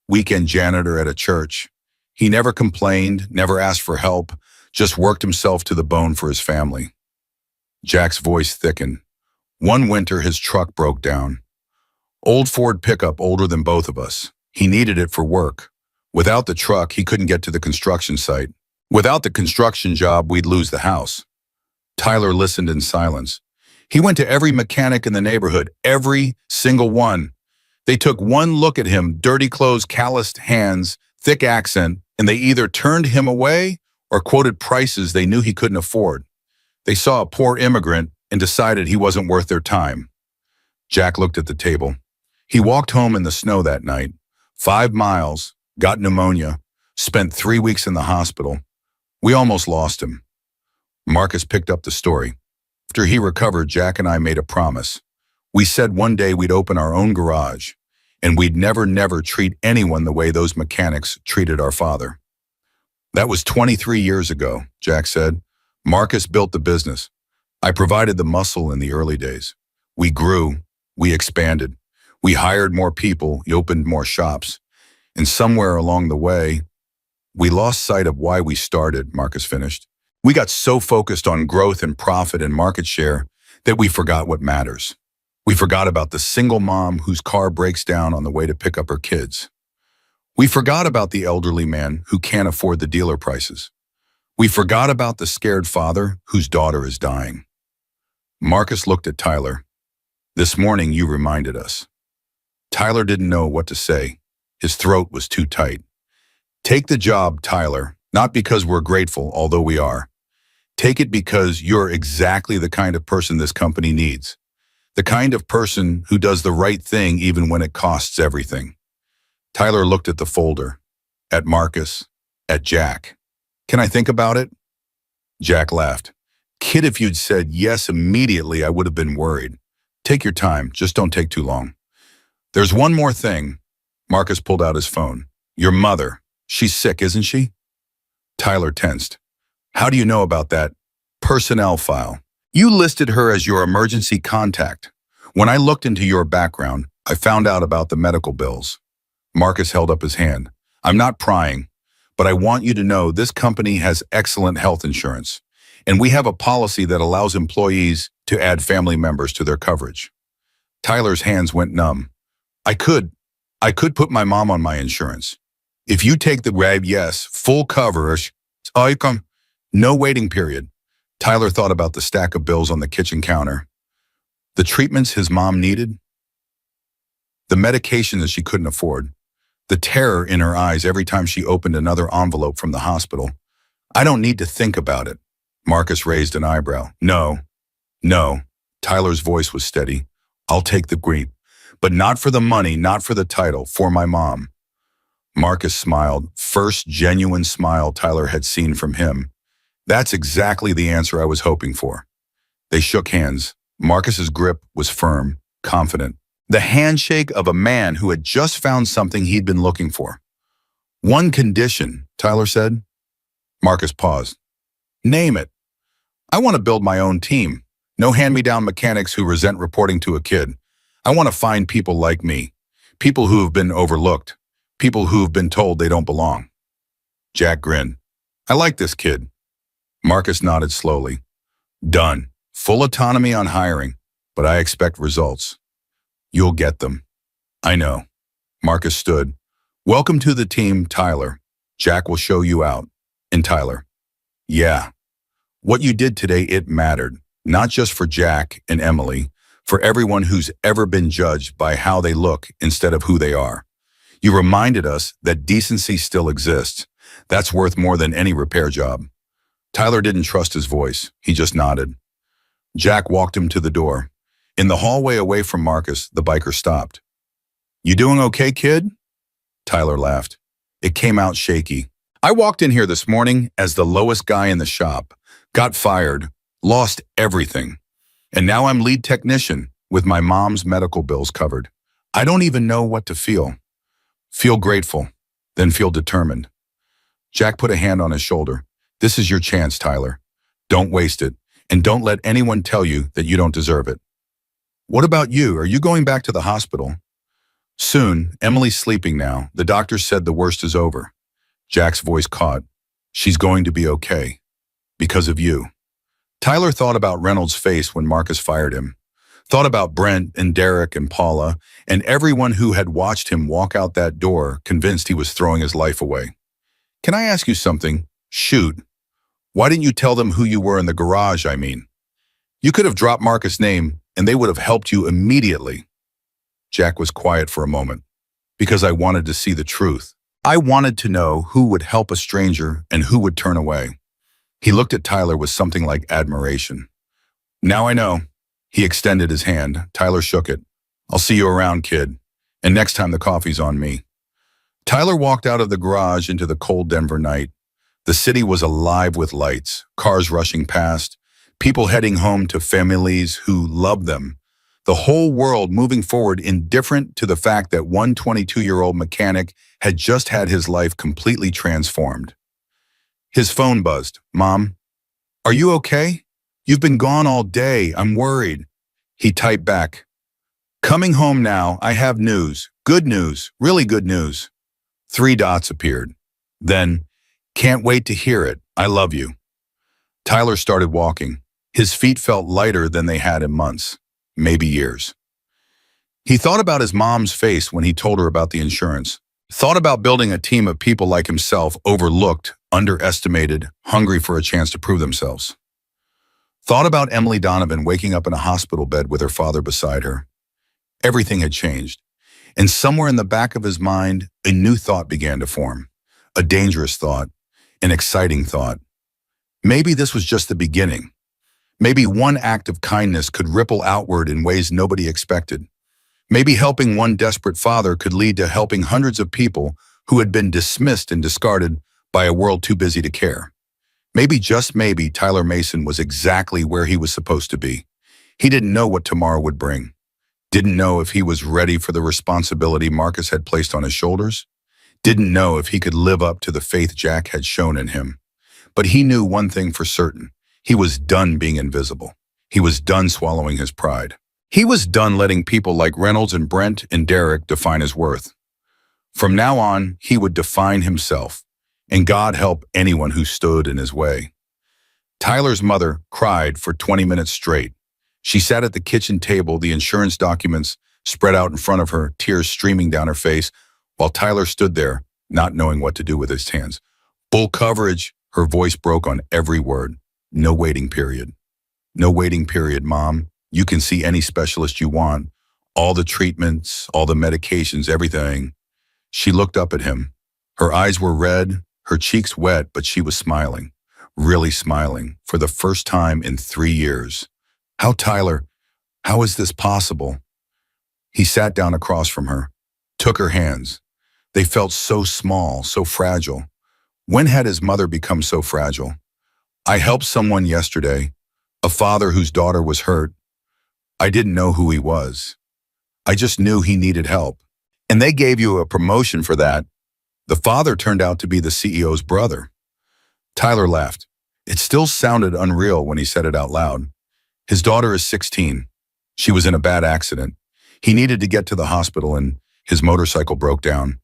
weekend janitor at a church. He never complained, never asked for help, just worked himself to the bone for his family. Jack's voice thickened. One winter, his truck broke down. Old Ford pickup, older than both of us. He needed it for work. Without the truck, he couldn't get to the construction site. Without the construction job, we'd lose the house. Tyler listened in silence. He went to every mechanic in the neighborhood, every single one. They took one look at him, dirty clothes, calloused hands, thick accent, and they either turned him away or quoted prices they knew he couldn't afford. They saw a poor immigrant and decided he wasn't worth their time. Jack looked at the table. He walked home in the snow that night, 5 miles, got pneumonia, spent 3 weeks in the hospital. We almost lost him. Marcus picked up the story. After he recovered, Jack and I made a promise. We said one day we'd open our own garage, and we'd never treat anyone the way those mechanics treated our father. That was 23 years ago, Jack said. Marcus built the business. I provided the muscle in the early days. We grew, we expanded. We hired more people, we opened more shops. And somewhere along the way, we lost sight of why we started, Marcus finished. We got so focused on growth and profit and market share that we forgot what matters. We forgot about the single mom whose car breaks down on the way to pick up her kids. We forgot about the elderly man who can't afford the dealer prices. We forgot about the scared father whose daughter is dying. Marcus looked at Tyler. This morning you reminded us. Tyler didn't know what to say. His throat was too tight. Take the job, Tyler, not because we're grateful, although we are. Take it because you're exactly the kind of person this company needs. The kind of person who does the right thing even when it costs everything. Tyler looked at the folder, at Marcus, at Jack. Can I think about it? Jack laughed. Kid, if you'd said yes immediately, I would have been worried. Take your time, just don't take too long. There's one more thing. Marcus pulled out his phone. Your mother, she's sick, isn't she? Tyler tensed. How do you know about that personnel file? You listed her as your emergency contact. When I looked into your background, I found out about the medical bills. Marcus held up his hand. I'm not prying, but I want you to know this company has excellent health insurance, and we have a policy that allows employees to add family members to their coverage. Tyler's hands went numb. I could put my mom on my insurance. If you take the grab, yes, full coverage, no waiting period. Tyler thought about the stack of bills on the kitchen counter. The treatments his mom needed, the medication that she couldn't afford, the terror in her eyes every time she opened another envelope from the hospital. I don't need to think about it. Marcus raised an eyebrow. No. Tyler's voice was steady. I'll take the grief, but not for the money, not for the title, for my mom. Marcus smiled, first genuine smile Tyler had seen from him. That's exactly the answer I was hoping for. They shook hands. Marcus's grip was firm, confident. The handshake of a man who had just found something he'd been looking for. One condition, Tyler said. Marcus paused. Name it. I want to build my own team. No hand-me-down mechanics who resent reporting to a kid. I want to find people like me. People who have been overlooked. People who have been told they don't belong. Jack grinned. I like this kid. Marcus nodded slowly. Done. Full autonomy on hiring, but I expect results. You'll get them. I know. Marcus stood. Welcome to the team, Tyler. Jack will show you out. And Tyler. Yeah. What you did today, it mattered. Not just for Jack and Emily, for everyone who's ever been judged by how they look instead of who they are. You reminded us that decency still exists. That's worth more than any repair job. Tyler didn't trust his voice. He just nodded. Jack walked him to the door. In the hallway away from Marcus, the biker stopped. You doing okay, kid? Tyler laughed. It came out shaky. I walked in here this morning as the lowest guy in the shop, got fired, lost everything. And now I'm lead technician with my mom's medical bills covered. I don't even know what to feel. Feel grateful, then feel determined. Jack put a hand on his shoulder. This is your chance, Tyler. Don't waste it, and don't let anyone tell you that you don't deserve it. What about you? Are you going back to the hospital? Soon. Emily's sleeping now. The doctor said the worst is over. Jack's voice caught. She's going to be okay. Because of you. Tyler thought about Reynolds' face when Marcus fired him. Thought about Brent and Derek and Paula and everyone who had watched him walk out that door convinced he was throwing his life away. Can I ask you something? Shoot. Why didn't you tell them who you were in the garage, I mean? You could have dropped Marcus' name and they would have helped you immediately. Jack was quiet for a moment. Because I wanted to see the truth. I wanted to know who would help a stranger and who would turn away. He looked at Tyler with something like admiration. Now I know. He extended his hand. Tyler shook it. I'll see you around, kid. And next time the coffee's on me. Tyler walked out of the garage into the cold Denver night. The city was alive with lights, cars rushing past, people heading home to families who loved them. The whole world moving forward indifferent to the fact that one 22-year-old mechanic had just had his life completely transformed. His phone buzzed. Mom, are you okay? You've been gone all day. I'm worried. He typed back. Coming home now. I have news. Good news. Really good news. 3 dots appeared. Then, can't wait to hear it. I love you. Tyler started walking. His feet felt lighter than they had in months, maybe years. He thought about his mom's face when he told her about the insurance. Thought about building a team of people like himself, overlooked, underestimated, hungry for a chance to prove themselves. Thought about Emily Donovan waking up in a hospital bed with her father beside her. Everything had changed. And somewhere in the back of his mind, a new thought began to form. A dangerous thought, an exciting thought. Maybe this was just the beginning. Maybe one act of kindness could ripple outward in ways nobody expected. Maybe helping one desperate father could lead to helping hundreds of people who had been dismissed and discarded by a world too busy to care. Maybe, just maybe, Tyler Mason was exactly where he was supposed to be. He didn't know what tomorrow would bring. Didn't know if he was ready for the responsibility Marcus had placed on his shoulders. Didn't know if he could live up to the faith Jack had shown in him. But he knew one thing for certain. He was done being invisible. He was done swallowing his pride. He was done letting people like Reynolds and Brent and Derek define his worth. From now on, he would define himself, and God help anyone who stood in his way. Tyler's mother cried for 20 minutes straight. She sat at the kitchen table, the insurance documents spread out in front of her, tears streaming down her face, while Tyler stood there, not knowing what to do with his hands. Full coverage, her voice broke on every word. No waiting period. No waiting period, Mom. You can see any specialist you want. All the treatments, all the medications, everything. She looked up at him. Her eyes were red, her cheeks wet, but she was smiling. Really smiling, for the first time in 3 years. Tyler, how is this possible? He sat down across from her, took her hands. They felt so small, so fragile. When had his mother become so fragile? I helped someone yesterday, a father whose daughter was hurt. I didn't know who he was. I just knew he needed help. And they gave you a promotion for that. The father turned out to be the CEO's brother. Tyler laughed. It still sounded unreal when he said it out loud. His daughter is 16. She was in a bad accident. He needed to get to the hospital and his motorcycle broke down.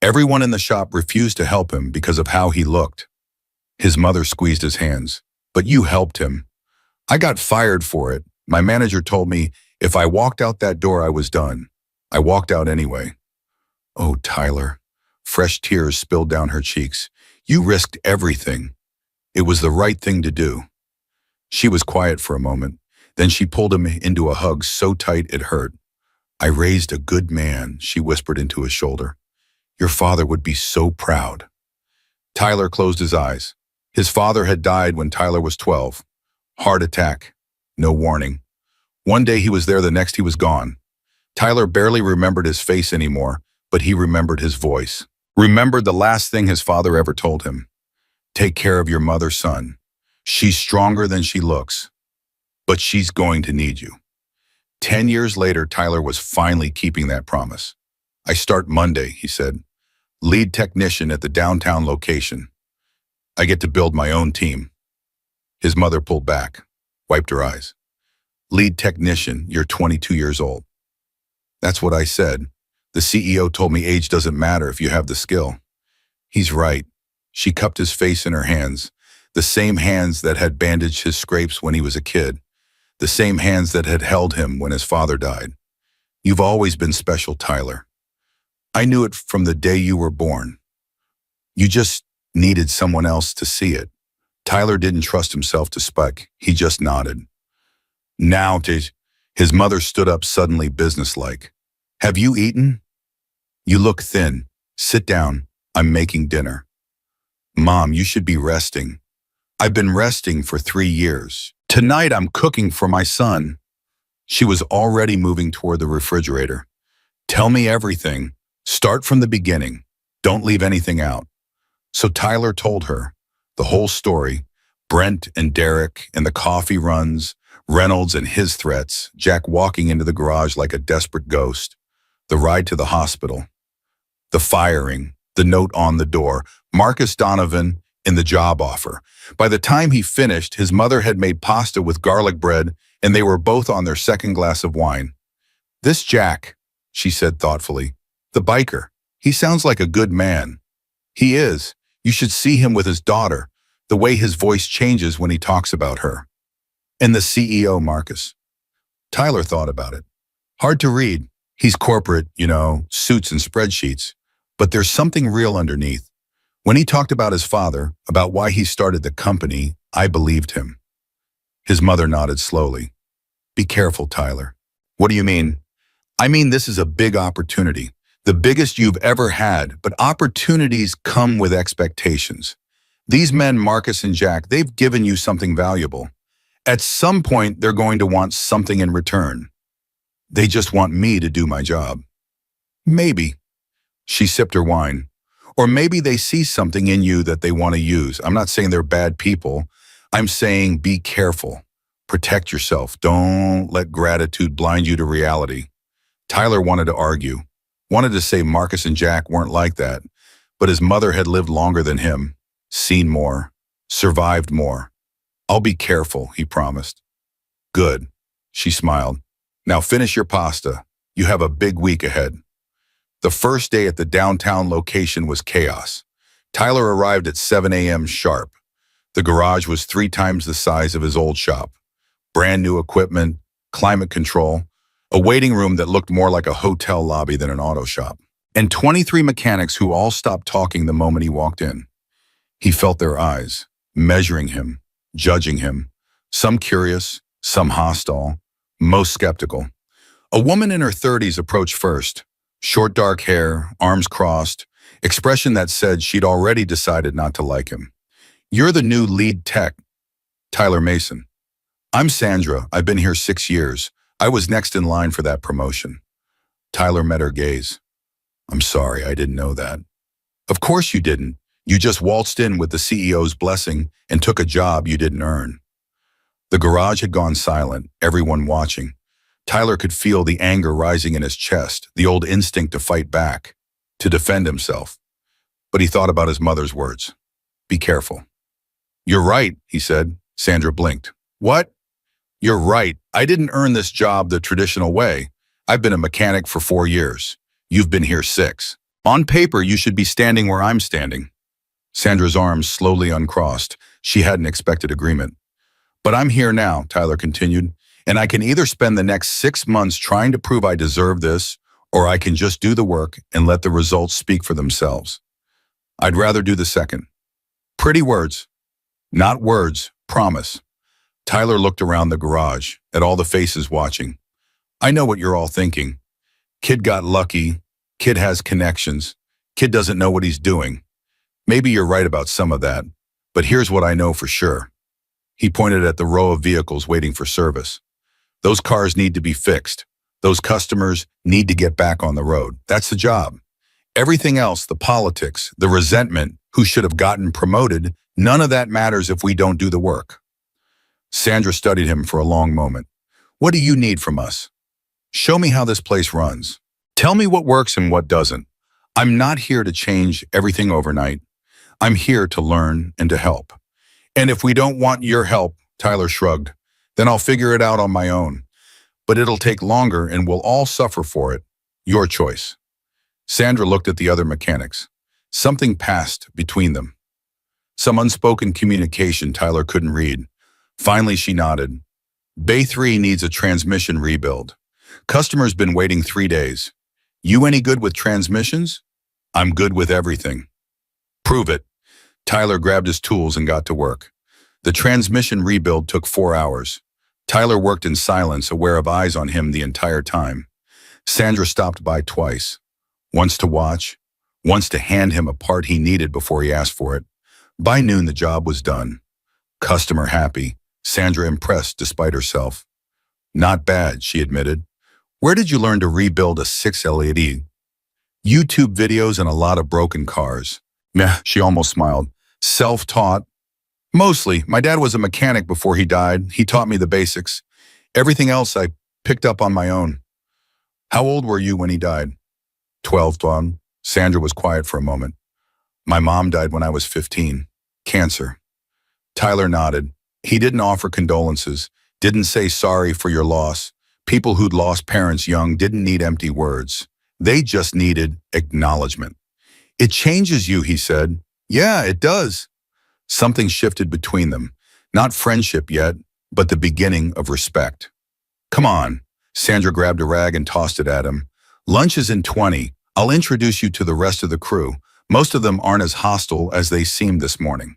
Everyone in the shop refused to help him because of how he looked. His mother squeezed his hands. But you helped him. I got fired for it. My manager told me if I walked out that door, I was done. I walked out anyway. Oh, Tyler. Fresh tears spilled down her cheeks. You risked everything. It was the right thing to do. She was quiet for a moment. Then she pulled him into a hug so tight it hurt. I raised a good man, she whispered into his shoulder. Your father would be so proud. Tyler closed his eyes. His father had died when Tyler was 12. Heart attack. No warning. One day he was there, the next he was gone. Tyler barely remembered his face anymore, but he remembered his voice. Remembered the last thing his father ever told him. Take care of your mother, son. She's stronger than she looks, but she's going to need you. 10 years later, Tyler was finally keeping that promise. I start Monday, he said. Lead technician at the downtown location. I get to build my own team. His mother pulled back, wiped her eyes. Lead technician, you're 22 years old. That's what I said. The CEO told me age doesn't matter if you have the skill. He's right. She cupped his face in her hands, the same hands that had bandaged his scrapes when he was a kid, the same hands that had held him when his father died. You've always been special, Tyler. I knew it from the day you were born. You just needed someone else to see it. Tyler didn't trust himself to speak. He just nodded. Now, his mother stood up suddenly businesslike. Have you eaten? You look thin. Sit down. I'm making dinner. Mom, you should be resting. I've been resting for 3 years. Tonight I'm cooking for my son. She was already moving toward the refrigerator. Tell me everything. Start from the beginning. Don't leave anything out. So Tyler told her the whole story, Brent and Derek and the coffee runs, Reynolds and his threats, Jack walking into the garage like a desperate ghost, the ride to the hospital, the firing, the note on the door, Marcus Donovan in the job offer. By the time he finished, his mother had made pasta with garlic bread and they were both on their second glass of wine. This Jack, she said thoughtfully, the biker, he sounds like a good man. He is. You should see him with his daughter, the way his voice changes when he talks about her. And the CEO, Marcus. Tyler thought about it. Hard to read. He's corporate, suits and spreadsheets. But there's something real underneath. When he talked about his father, about why he started the company, I believed him. His mother nodded slowly. Be careful, Tyler. What do you mean? I mean, this is a big opportunity. The biggest you've ever had, but opportunities come with expectations. These men, Marcus and Jack, they've given you something valuable. At some point, they're going to want something in return. They just want me to do my job. Maybe. She sipped her wine. Or maybe they see something in you that they want to use. I'm not saying they're bad people. I'm saying be careful. Protect yourself. Don't let gratitude blind you to reality. Tyler wanted to argue. Wanted to say Marcus and Jack weren't like that. But his mother had lived longer than him. Seen more. Survived more. I'll be careful, he promised. Good. She smiled. Now finish your pasta. You have a big week ahead. The first day at the downtown location was chaos. Tyler arrived at 7 a.m. sharp. The garage was 3 times the size of his old shop. Brand new equipment, climate control, a waiting room that looked more like a hotel lobby than an auto shop, and 23 mechanics who all stopped talking the moment he walked in. He felt their eyes, measuring him, judging him, some curious, some hostile, most skeptical. A woman in her 30s approached first. Short dark hair, arms crossed, expression that said she'd already decided not to like him. You're the new lead tech, Tyler Mason. I'm Sandra. I've been here 6 years. I was next in line for that promotion. Tyler met her gaze. I'm sorry, I didn't know that. Of course you didn't. You just waltzed in with the CEO's blessing and took a job you didn't earn. The garage had gone silent, everyone watching. Tyler could feel the anger rising in his chest, the old instinct to fight back, to defend himself. But he thought about his mother's words. Be careful. You're right, he said. Sandra blinked. What? You're right. I didn't earn this job the traditional way. I've been a mechanic for 4 years. You've been here 6. On paper, you should be standing where I'm standing. Sandra's arms slowly uncrossed. She hadn't expected agreement. But I'm here now, Tyler continued. And I can either spend the next 6 months trying to prove I deserve this, or I can just do the work and let the results speak for themselves. I'd rather do the second. Pretty words. Not words, promise. Tyler looked around the garage, at all the faces watching. I know what you're all thinking. Kid got lucky. Kid has connections. Kid doesn't know what he's doing. Maybe you're right about some of that, but here's what I know for sure. He pointed at the row of vehicles waiting for service. Those cars need to be fixed. Those customers need to get back on the road. That's the job. Everything else, the politics, the resentment, who should have gotten promoted, none of that matters if we don't do the work. Sandra studied him for a long moment. What do you need from us? Show me how this place runs. Tell me what works and what doesn't. I'm not here to change everything overnight. I'm here to learn and to help. And if we don't want your help, Tyler shrugged, then I'll figure it out on my own. But it'll take longer and we'll all suffer for it. Your choice. Sandra looked at the other mechanics. Something passed between them. Some unspoken communication Tyler couldn't read. Finally, she nodded. Bay 3 needs a transmission rebuild. Customer's been waiting 3 days. You any good with transmissions? I'm good with everything. Prove it. Tyler grabbed his tools and got to work. The transmission rebuild took 4 hours. Tyler worked in silence, aware of eyes on him the entire time. Sandra stopped by twice. Once to watch, once to hand him a part he needed before he asked for it. By noon, the job was done. Customer happy. Sandra impressed despite herself. Not bad, she admitted. Where did you learn to rebuild a 6 LED? YouTube videos and a lot of broken cars. Meh, she almost smiled. Self-taught? Mostly. My dad was a mechanic before he died. He taught me the basics. Everything else I picked up on my own. How old were you when he died? 12, Dawn. Sandra was quiet for a moment. My mom died when I was 15. Cancer. Tyler nodded. He didn't offer condolences, didn't say sorry for your loss. People who'd lost parents young didn't need empty words. They just needed acknowledgement. It changes you, he said. Yeah, it does. Something shifted between them. Not friendship yet, but the beginning of respect. Come on. Sandra grabbed a rag and tossed it at him. Lunch is in 20. I'll introduce you to the rest of the crew. Most of them aren't as hostile as they seemed this morning.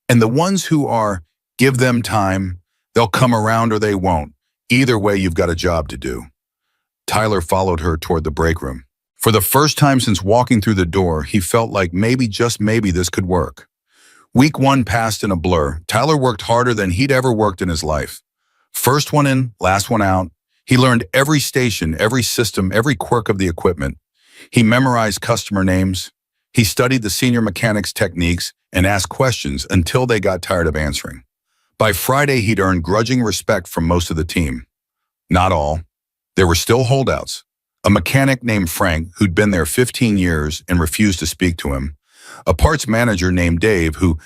And the ones who are, give them time. They'll come around or they won't. Either way, you've got a job to do. Tyler followed her toward the break room. For the first time since walking through the door, he felt like maybe, just maybe, this could work. Week 1 passed in a blur. Tyler worked harder than he'd ever worked in his life. First one in, last one out. He learned every station, every system, every quirk of the equipment. He memorized customer names. He studied the senior mechanics' techniques and asked questions until they got tired of answering. By Friday, he'd earned grudging respect from most of the team. Not all. There were still holdouts. A mechanic named Frank, who'd been there 15 years and refused to speak to him. A parts manager named Dave, who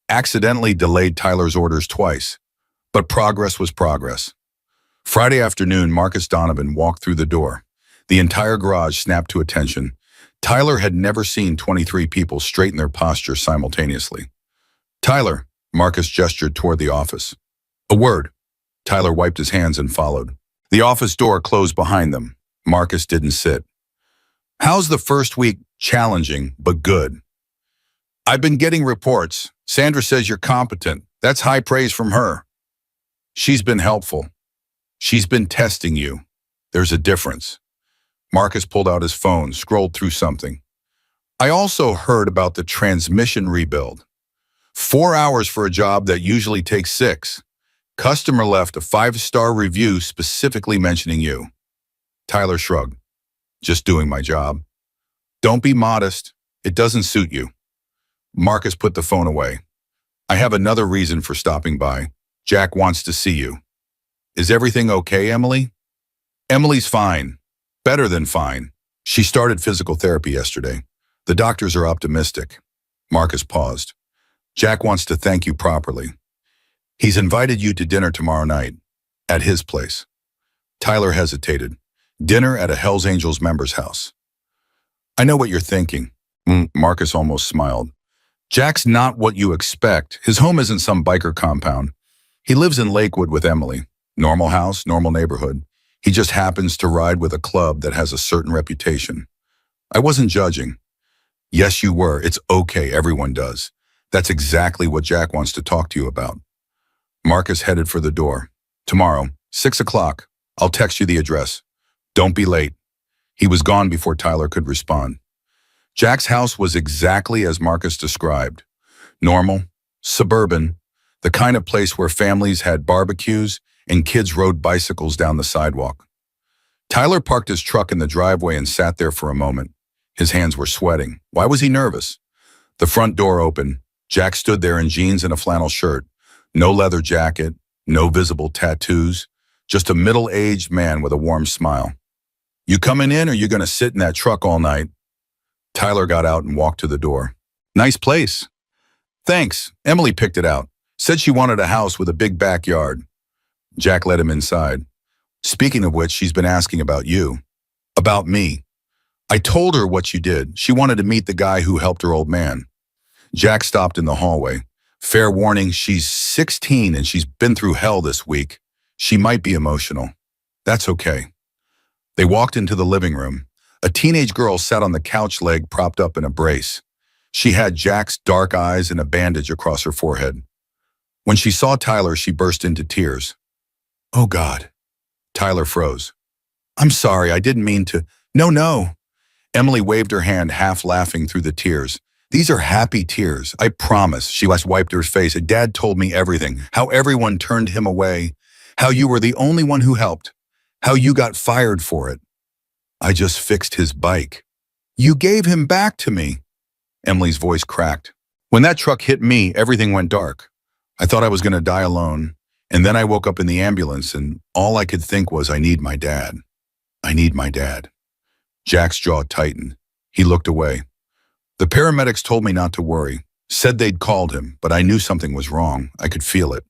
accidentally delayed Tyler's orders twice. But progress was progress. Friday afternoon, Marcus Donovan walked through the door. The entire garage snapped to attention. Tyler had never seen 23 people straighten their posture simultaneously. Tyler, Marcus gestured toward the office. A word. Tyler wiped his hands and followed. The office door closed behind them. Marcus didn't sit. How's the first week? Challenging, but good. I've been getting reports. Sandra says you're competent. That's high praise from her. She's been helpful. She's been testing you. There's a difference. Marcus pulled out his phone, scrolled through something. I also heard about the transmission rebuild. 4 hours for a job that usually takes 6. Customer left a 5-star review specifically mentioning you. Tyler shrugged. Just doing my job. Don't be modest. It doesn't suit you. Marcus put the phone away. I have another reason for stopping by. Jack wants to see you. Is everything okay, Emily? Emily's fine. Better than fine. She started physical therapy yesterday. The doctors are optimistic. Marcus paused. Jack wants to thank you properly. He's invited you to dinner tomorrow night, at his place. Tyler hesitated. Dinner at a Hells Angels member's house. I know what you're thinking. Marcus almost smiled. Jack's not what you expect. His home isn't some biker compound. He lives in Lakewood with Emily. Normal house, normal neighborhood. He just happens to ride with a club that has a certain reputation. I wasn't judging. Yes, you were. It's okay. Everyone does. That's exactly what Jack wants to talk to you about. Marcus headed for the door. Tomorrow, 6 o'clock. I'll text you the address. Don't be late. He was gone before Tyler could respond. Jack's house was exactly as Marcus described. Normal, suburban, the kind of place where families had barbecues and kids rode bicycles down the sidewalk. Tyler parked his truck in the driveway and sat there for a moment. His hands were sweating. Why was he nervous? The front door opened. Jack stood there in jeans and a flannel shirt. No leather jacket, no visible tattoos, just a middle-aged man with a warm smile. You coming in or you gonna sit in that truck all night? Tyler got out and walked to the door. Nice place. Thanks. Emily picked it out. Said she wanted a house with a big backyard. Jack led him inside. Speaking of which, she's been asking about you. About me. I told her what you did. She wanted to meet the guy who helped her old man. Jack stopped in the hallway. Fair warning, she's 16 and she's been through hell this week. She might be emotional. That's okay. They walked into the living room. A teenage girl sat on the couch, leg propped up in a brace. She had Jack's dark eyes and a bandage across her forehead. When she saw Tyler, she burst into tears. Oh, God. Tyler froze. I'm sorry, I didn't mean to. No. Emily waved her hand, half laughing through the tears. These are happy tears, I promise. She wiped her face. Dad told me everything, how everyone turned him away, how you were the only one who helped, how you got fired for it. I just fixed his bike. You gave him back to me. Emily's voice cracked. When that truck hit me, everything went dark. I thought I was going to die alone, and then I woke up in the ambulance, and all I could think was, I need my dad. I need my dad. Jack's jaw tightened. He looked away. The paramedics told me not to worry, said they'd called him, but I knew something was wrong. I could feel it.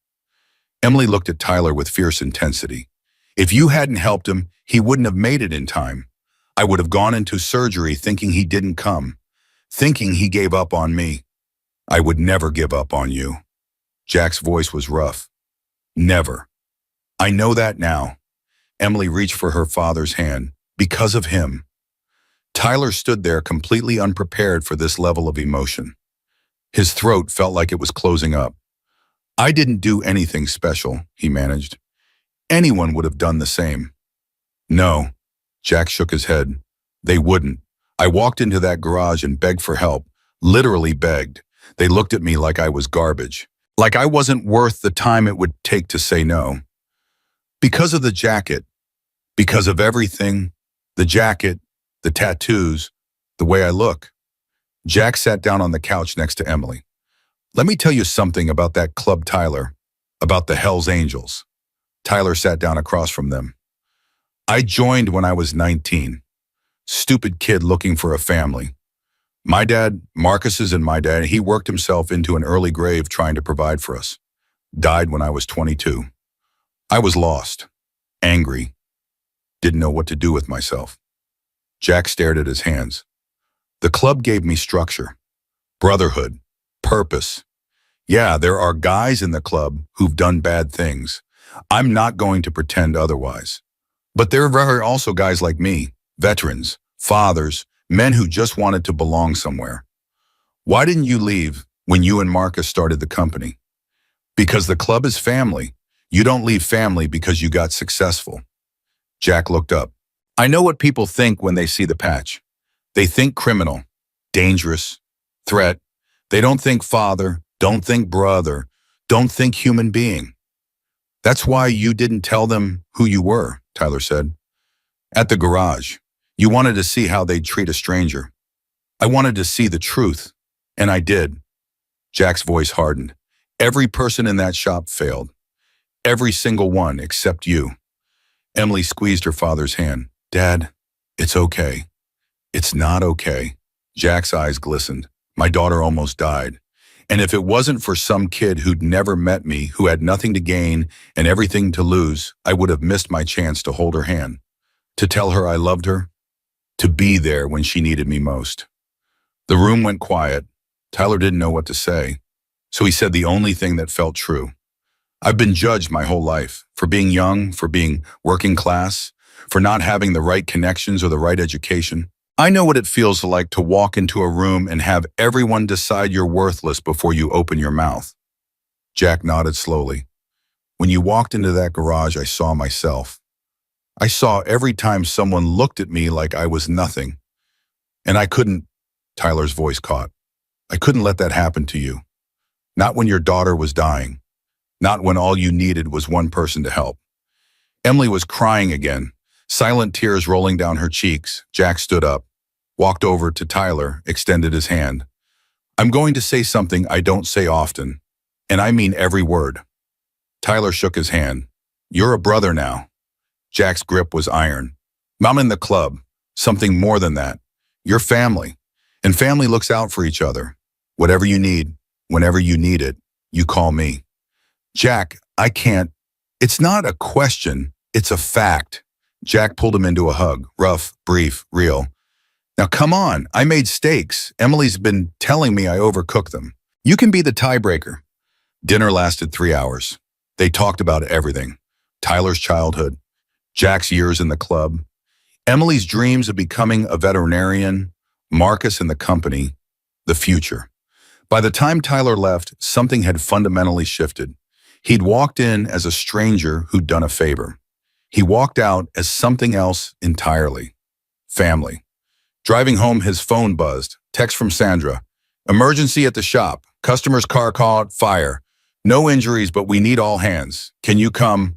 Emily looked at Tyler with fierce intensity. If you hadn't helped him, he wouldn't have made it in time. I would have gone into surgery thinking he didn't come, thinking he gave up on me. I would never give up on you. Jack's voice was rough. Never. I know that now. Emily reached for her father's hand. Because of him. Tyler stood there completely unprepared for this level of emotion. His throat felt like it was closing up. I didn't do anything special, he managed. Anyone would have done the same. No. Jack shook his head. They wouldn't. I walked into that garage and begged for help, literally begged. They looked at me like I was garbage, like I wasn't worth the time it would take to say no. Because of the jacket, because of everything, the jacket, the tattoos, the way I look. Jack sat down on the couch next to Emily. Let me tell you something about that club, Tyler, about the Hells Angels. Tyler sat down across from them. I joined when I was 19. Stupid kid looking for a family. My dad, Marcus's and my dad, he worked himself into an early grave trying to provide for us. Died when I was 22. I was lost, angry, didn't know what to do with myself. Jack stared at his hands. The club gave me structure, brotherhood, purpose. Yeah, there are guys in the club who've done bad things. I'm not going to pretend otherwise. But there are also guys like me, veterans, fathers, men who just wanted to belong somewhere. Why didn't you leave when you and Marcus started the company? Because the club is family. You don't leave family because you got successful. Jack looked up. I know what people think when they see the patch. They think criminal, dangerous, threat. They don't think father, don't think brother, don't think human being. That's why you didn't tell them who you were, Tyler said. At the garage, you wanted to see how they'd treat a stranger. I wanted to see the truth, and I did. Jack's voice hardened. Every person in that shop failed. Every single one except you. Emily squeezed her father's hand. Dad, it's okay. It's not okay. Jack's eyes glistened. My daughter almost died. And if it wasn't for some kid who'd never met me, who had nothing to gain and everything to lose, I would have missed my chance to hold her hand, to tell her I loved her, to be there when she needed me most. The room went quiet. Tyler didn't know what to say, so he said the only thing that felt true. I've been judged my whole life for being young, for being working class, for not having the right connections or the right education. I know what it feels like to walk into a room and have everyone decide you're worthless before you open your mouth. Jack nodded slowly. When you walked into that garage, I saw myself. I saw every time someone looked at me like I was nothing. And I couldn't, Tyler's voice caught. I couldn't let that happen to you. Not when your daughter was dying. Not when all you needed was one person to help. Emily was crying again, silent tears rolling down her cheeks. Jack stood up, walked over to Tyler, extended his hand. I'm going to say something I don't say often, and I mean every word. Tyler shook his hand. You're a brother now. Jack's grip was iron. I'm in the club, something more than that. You're family, and family looks out for each other. Whatever you need, whenever you need it, you call me. Jack, I can't. It's not a question, it's a fact. Jack pulled him into a hug, rough, brief, real. Now come on, I made steaks. Emily's been telling me I overcooked them. You can be the tiebreaker. Dinner lasted 3 hours. They talked about everything. Tyler's childhood, Jack's years in the club, Emily's dreams of becoming a veterinarian, Marcus and the company, the future. By the time Tyler left, something had fundamentally shifted. He'd walked in as a stranger who'd done a favor. He walked out as something else entirely. Family. Driving home, his phone buzzed. Text from Sandra. Emergency at the shop. Customer's car caught fire. No injuries, but we need all hands. Can you come?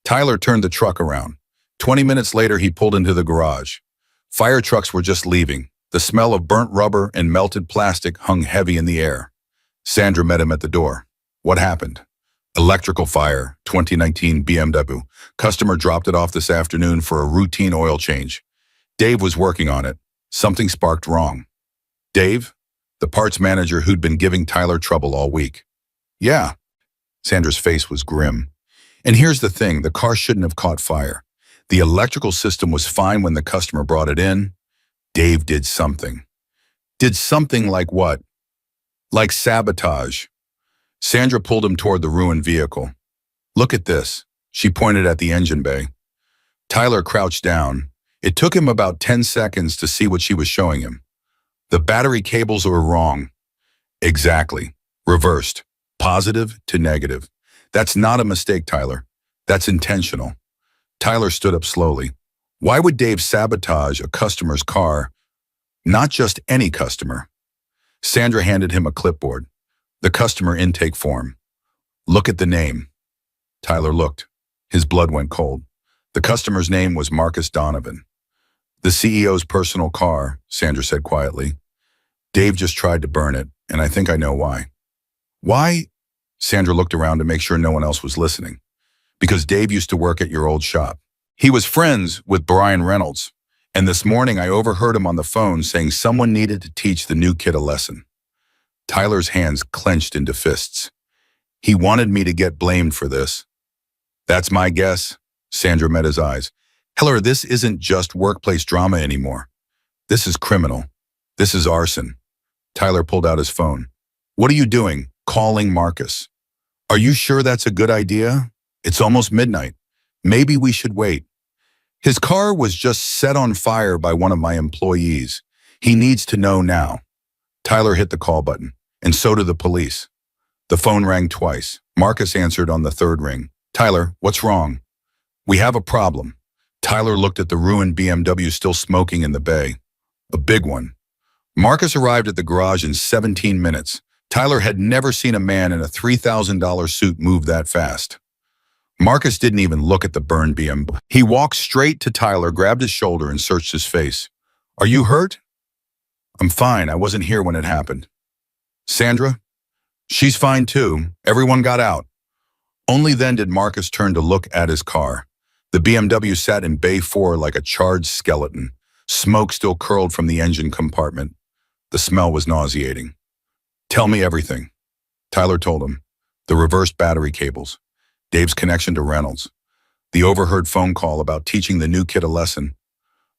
Tyler turned the truck around. 20 minutes later, he pulled into the garage. Fire trucks were just leaving. The smell of burnt rubber and melted plastic hung heavy in the air. Sandra met him at the door. What happened? Electrical fire, 2019 BMW. Customer dropped it off this afternoon for a routine oil change. Dave was working on it. Something sparked wrong. Dave? The parts manager who'd been giving Tyler trouble all week. Yeah. Sandra's face was grim. And here's the thing, the car shouldn't have caught fire. The electrical system was fine when the customer brought it in. Dave did something. Did something like what? Like sabotage. Sandra pulled him toward the ruined vehicle. Look at this. She pointed at the engine bay. Tyler crouched down. It took him about 10 seconds to see what she was showing him. The battery cables were wrong. Exactly. Reversed. Positive to negative. That's not a mistake, Tyler. That's intentional. Tyler stood up slowly. Why would Dave sabotage a customer's car? Not just any customer. Sandra handed him a clipboard. The customer intake form. Look at the name. Tyler looked. His blood went cold. The customer's name was Marcus Donovan. The CEO's personal car, Sandra said quietly. Dave just tried to burn it, and I think I know why. Why? Sandra looked around to make sure no one else was listening. Because Dave used to work at your old shop. He was friends with Brian Reynolds, and this morning I overheard him on the phone saying someone needed to teach the new kid a lesson. Tyler's hands clenched into fists. He wanted me to get blamed for this. That's my guess. Sandra met his eyes. Heller, this isn't just workplace drama anymore. This is criminal. This is arson. Tyler pulled out his phone. What are you doing? Calling Marcus. Are you sure that's a good idea? It's almost midnight. Maybe we should wait. His car was just set on fire by one of my employees. He needs to know now. Tyler hit the call button, and so did the police. The phone rang twice. Marcus answered on the third ring. Tyler, what's wrong? We have a problem. Tyler looked at the ruined BMW still smoking in the bay. A big one. Marcus arrived at the garage in 17 minutes. Tyler had never seen a man in a $3,000 suit move that fast. Marcus didn't even look at the burned BMW. He walked straight to Tyler, grabbed his shoulder, and searched his face. Are you hurt? I'm fine. I wasn't here when it happened. Sandra? She's fine too. Everyone got out. Only then did Marcus turn to look at his car. The BMW sat in Bay 4 like a charred skeleton. Smoke still curled from the engine compartment. The smell was nauseating. Tell me everything. Tyler told him. The reversed battery cables. Dave's connection to Reynolds. The overheard phone call about teaching the new kid a lesson.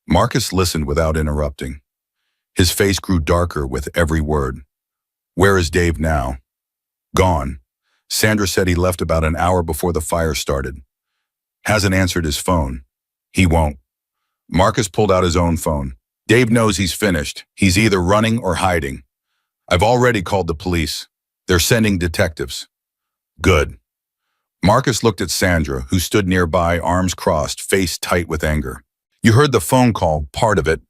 Marcus listened without interrupting. His face grew darker with every word. Where is Dave now? Gone. Sandra said he left about an hour before the fire started. Hasn't answered his phone. He won't. Marcus pulled out his own phone. Dave knows he's finished. He's either running or hiding. I've already called the police. They're sending detectives. Good. Marcus looked at Sandra, who stood nearby, arms crossed, face tight with anger. You heard the phone call, part of it.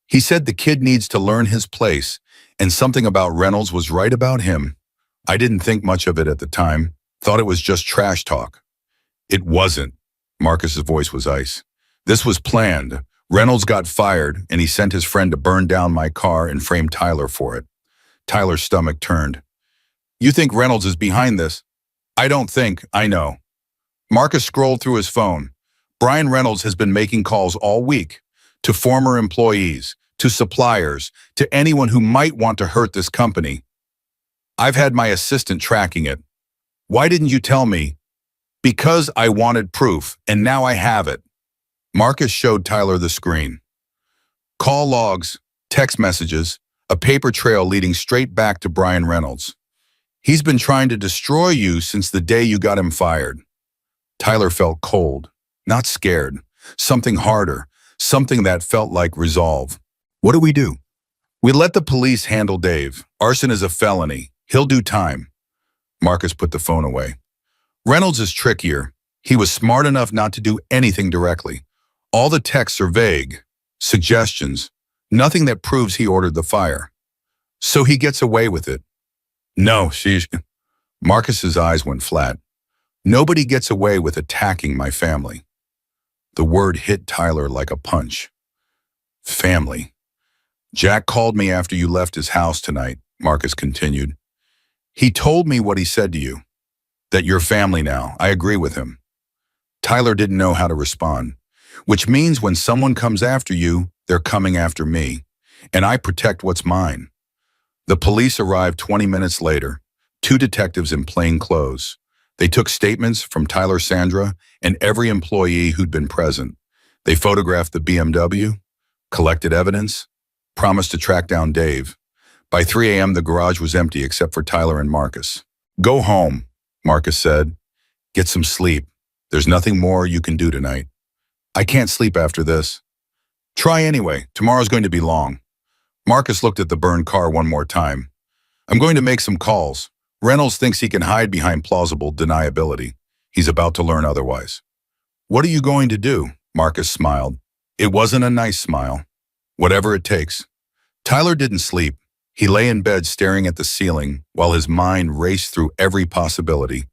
He said the kid needs to learn his place, and something about Reynolds was right about him. I didn't think much of it at the time. Thought it was just trash talk. It wasn't. Marcus's voice was ice. This was planned. Reynolds got fired, and he sent his friend to burn down my car and frame Tyler for it. Tyler's stomach turned. You think Reynolds is behind this? I don't think, I know. Marcus scrolled through his phone. Brian Reynolds has been making calls all week to former employees, to suppliers, to anyone who might want to hurt this company. I've had my assistant tracking it. Why didn't you tell me? Because I wanted proof, and now I have it. Marcus showed Tyler the screen. Call logs, text messages, a paper trail leading straight back to Brian Reynolds. He's been trying to destroy you since the day you got him fired. Tyler felt cold, not scared, something harder, something that felt like resolve. What do we do? We let the police handle Dave. Arson is a felony. He'll do time. Marcus put the phone away. Reynolds is trickier. He was smart enough not to do anything directly. All the texts are vague, suggestions, nothing that proves he ordered the fire. So he gets away with it. No, Marcus's eyes went flat. Nobody gets away with attacking my family. The word hit Tyler like a punch. Family. Jack called me after you left his house tonight, Marcus continued. He told me what he said to you. That you're family now. I agree with him. Tyler didn't know how to respond, which means when someone comes after you, they're coming after me, and I protect what's mine. The police arrived 20 minutes later, 2 detectives in plain clothes. They took statements from Tyler, Sandra, and every employee who'd been present. They photographed the BMW, collected evidence, promised to track down Dave. By 3 a.m., the garage was empty except for Tyler and Marcus. Go home, Marcus said. Get some sleep. There's nothing more you can do tonight. I can't sleep after this. Try anyway. Tomorrow's going to be long. Marcus looked at the burned car one more time. I'm going to make some calls. Reynolds thinks he can hide behind plausible deniability. He's about to learn otherwise. What are you going to do? Marcus smiled. It wasn't a nice smile. Whatever it takes. Tyler didn't sleep. He lay in bed staring at the ceiling while his mind raced through every possibility.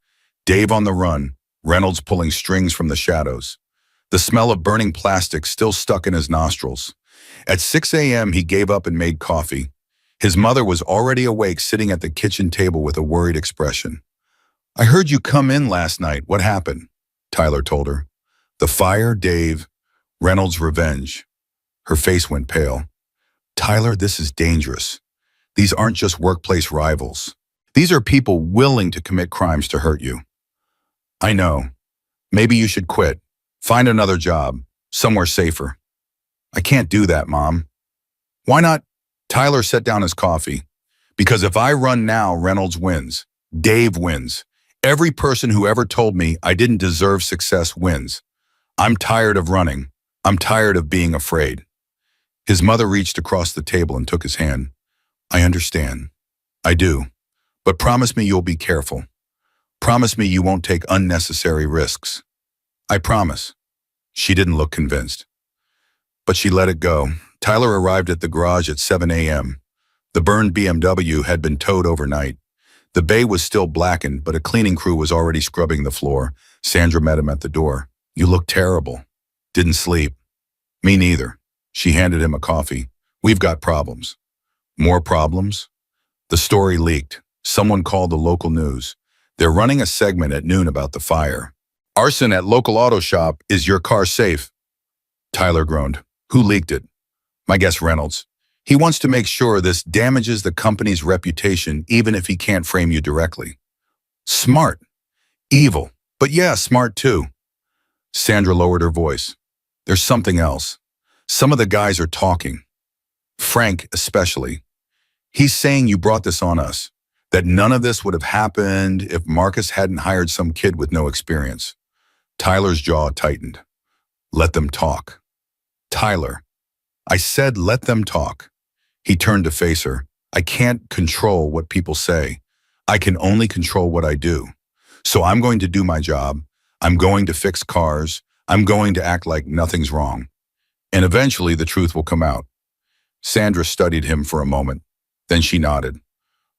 Dave on the run, Reynolds pulling strings from the shadows. The smell of burning plastic still stuck in his nostrils. At 6 a.m., he gave up and made coffee. His mother was already awake, sitting at the kitchen table with a worried expression. I heard you come in last night. What happened? Tyler told her. The fire, Dave, Reynolds' revenge. Her face went pale. Tyler, this is dangerous. These aren't just workplace rivals. These are people willing to commit crimes to hurt you. I know. Maybe you should quit. Find another job, somewhere safer. I can't do that, Mom. Why not? Tyler set down his coffee. Because if I run now, Reynolds wins. Dave wins. Every person who ever told me I didn't deserve success wins. I'm tired of running. I'm tired of being afraid. His mother reached across the table and took his hand. I understand. I do. But promise me you'll be careful. Promise me you won't take unnecessary risks. I promise. She didn't look convinced. But she let it go. Tyler arrived at the garage at 7 a.m. The burned BMW had been towed overnight. The bay was still blackened, but a cleaning crew was already scrubbing the floor. Sandra met him at the door. You look terrible. Didn't sleep. Me neither. She handed him a coffee. We've got problems. More problems? The story leaked. Someone called the local news. They're running a segment at noon about the fire. Arson at local auto shop. Is your car safe? Tyler groaned. Who leaked it? My guess Reynolds. He wants to make sure this damages the company's reputation even if he can't frame you directly. Smart. Evil. But yeah, smart too. Sandra lowered her voice. There's something else. Some of the guys are talking. Frank especially. He's saying you brought this on us. That none of this would have happened if Marcus hadn't hired some kid with no experience. Tyler's jaw tightened. Let them talk. Tyler. I said let them talk. He turned to face her. I can't control what people say. I can only control what I do. So I'm going to do my job. I'm going to fix cars. I'm going to act like nothing's wrong. And eventually the truth will come out. Sandra studied him for a moment. Then she nodded.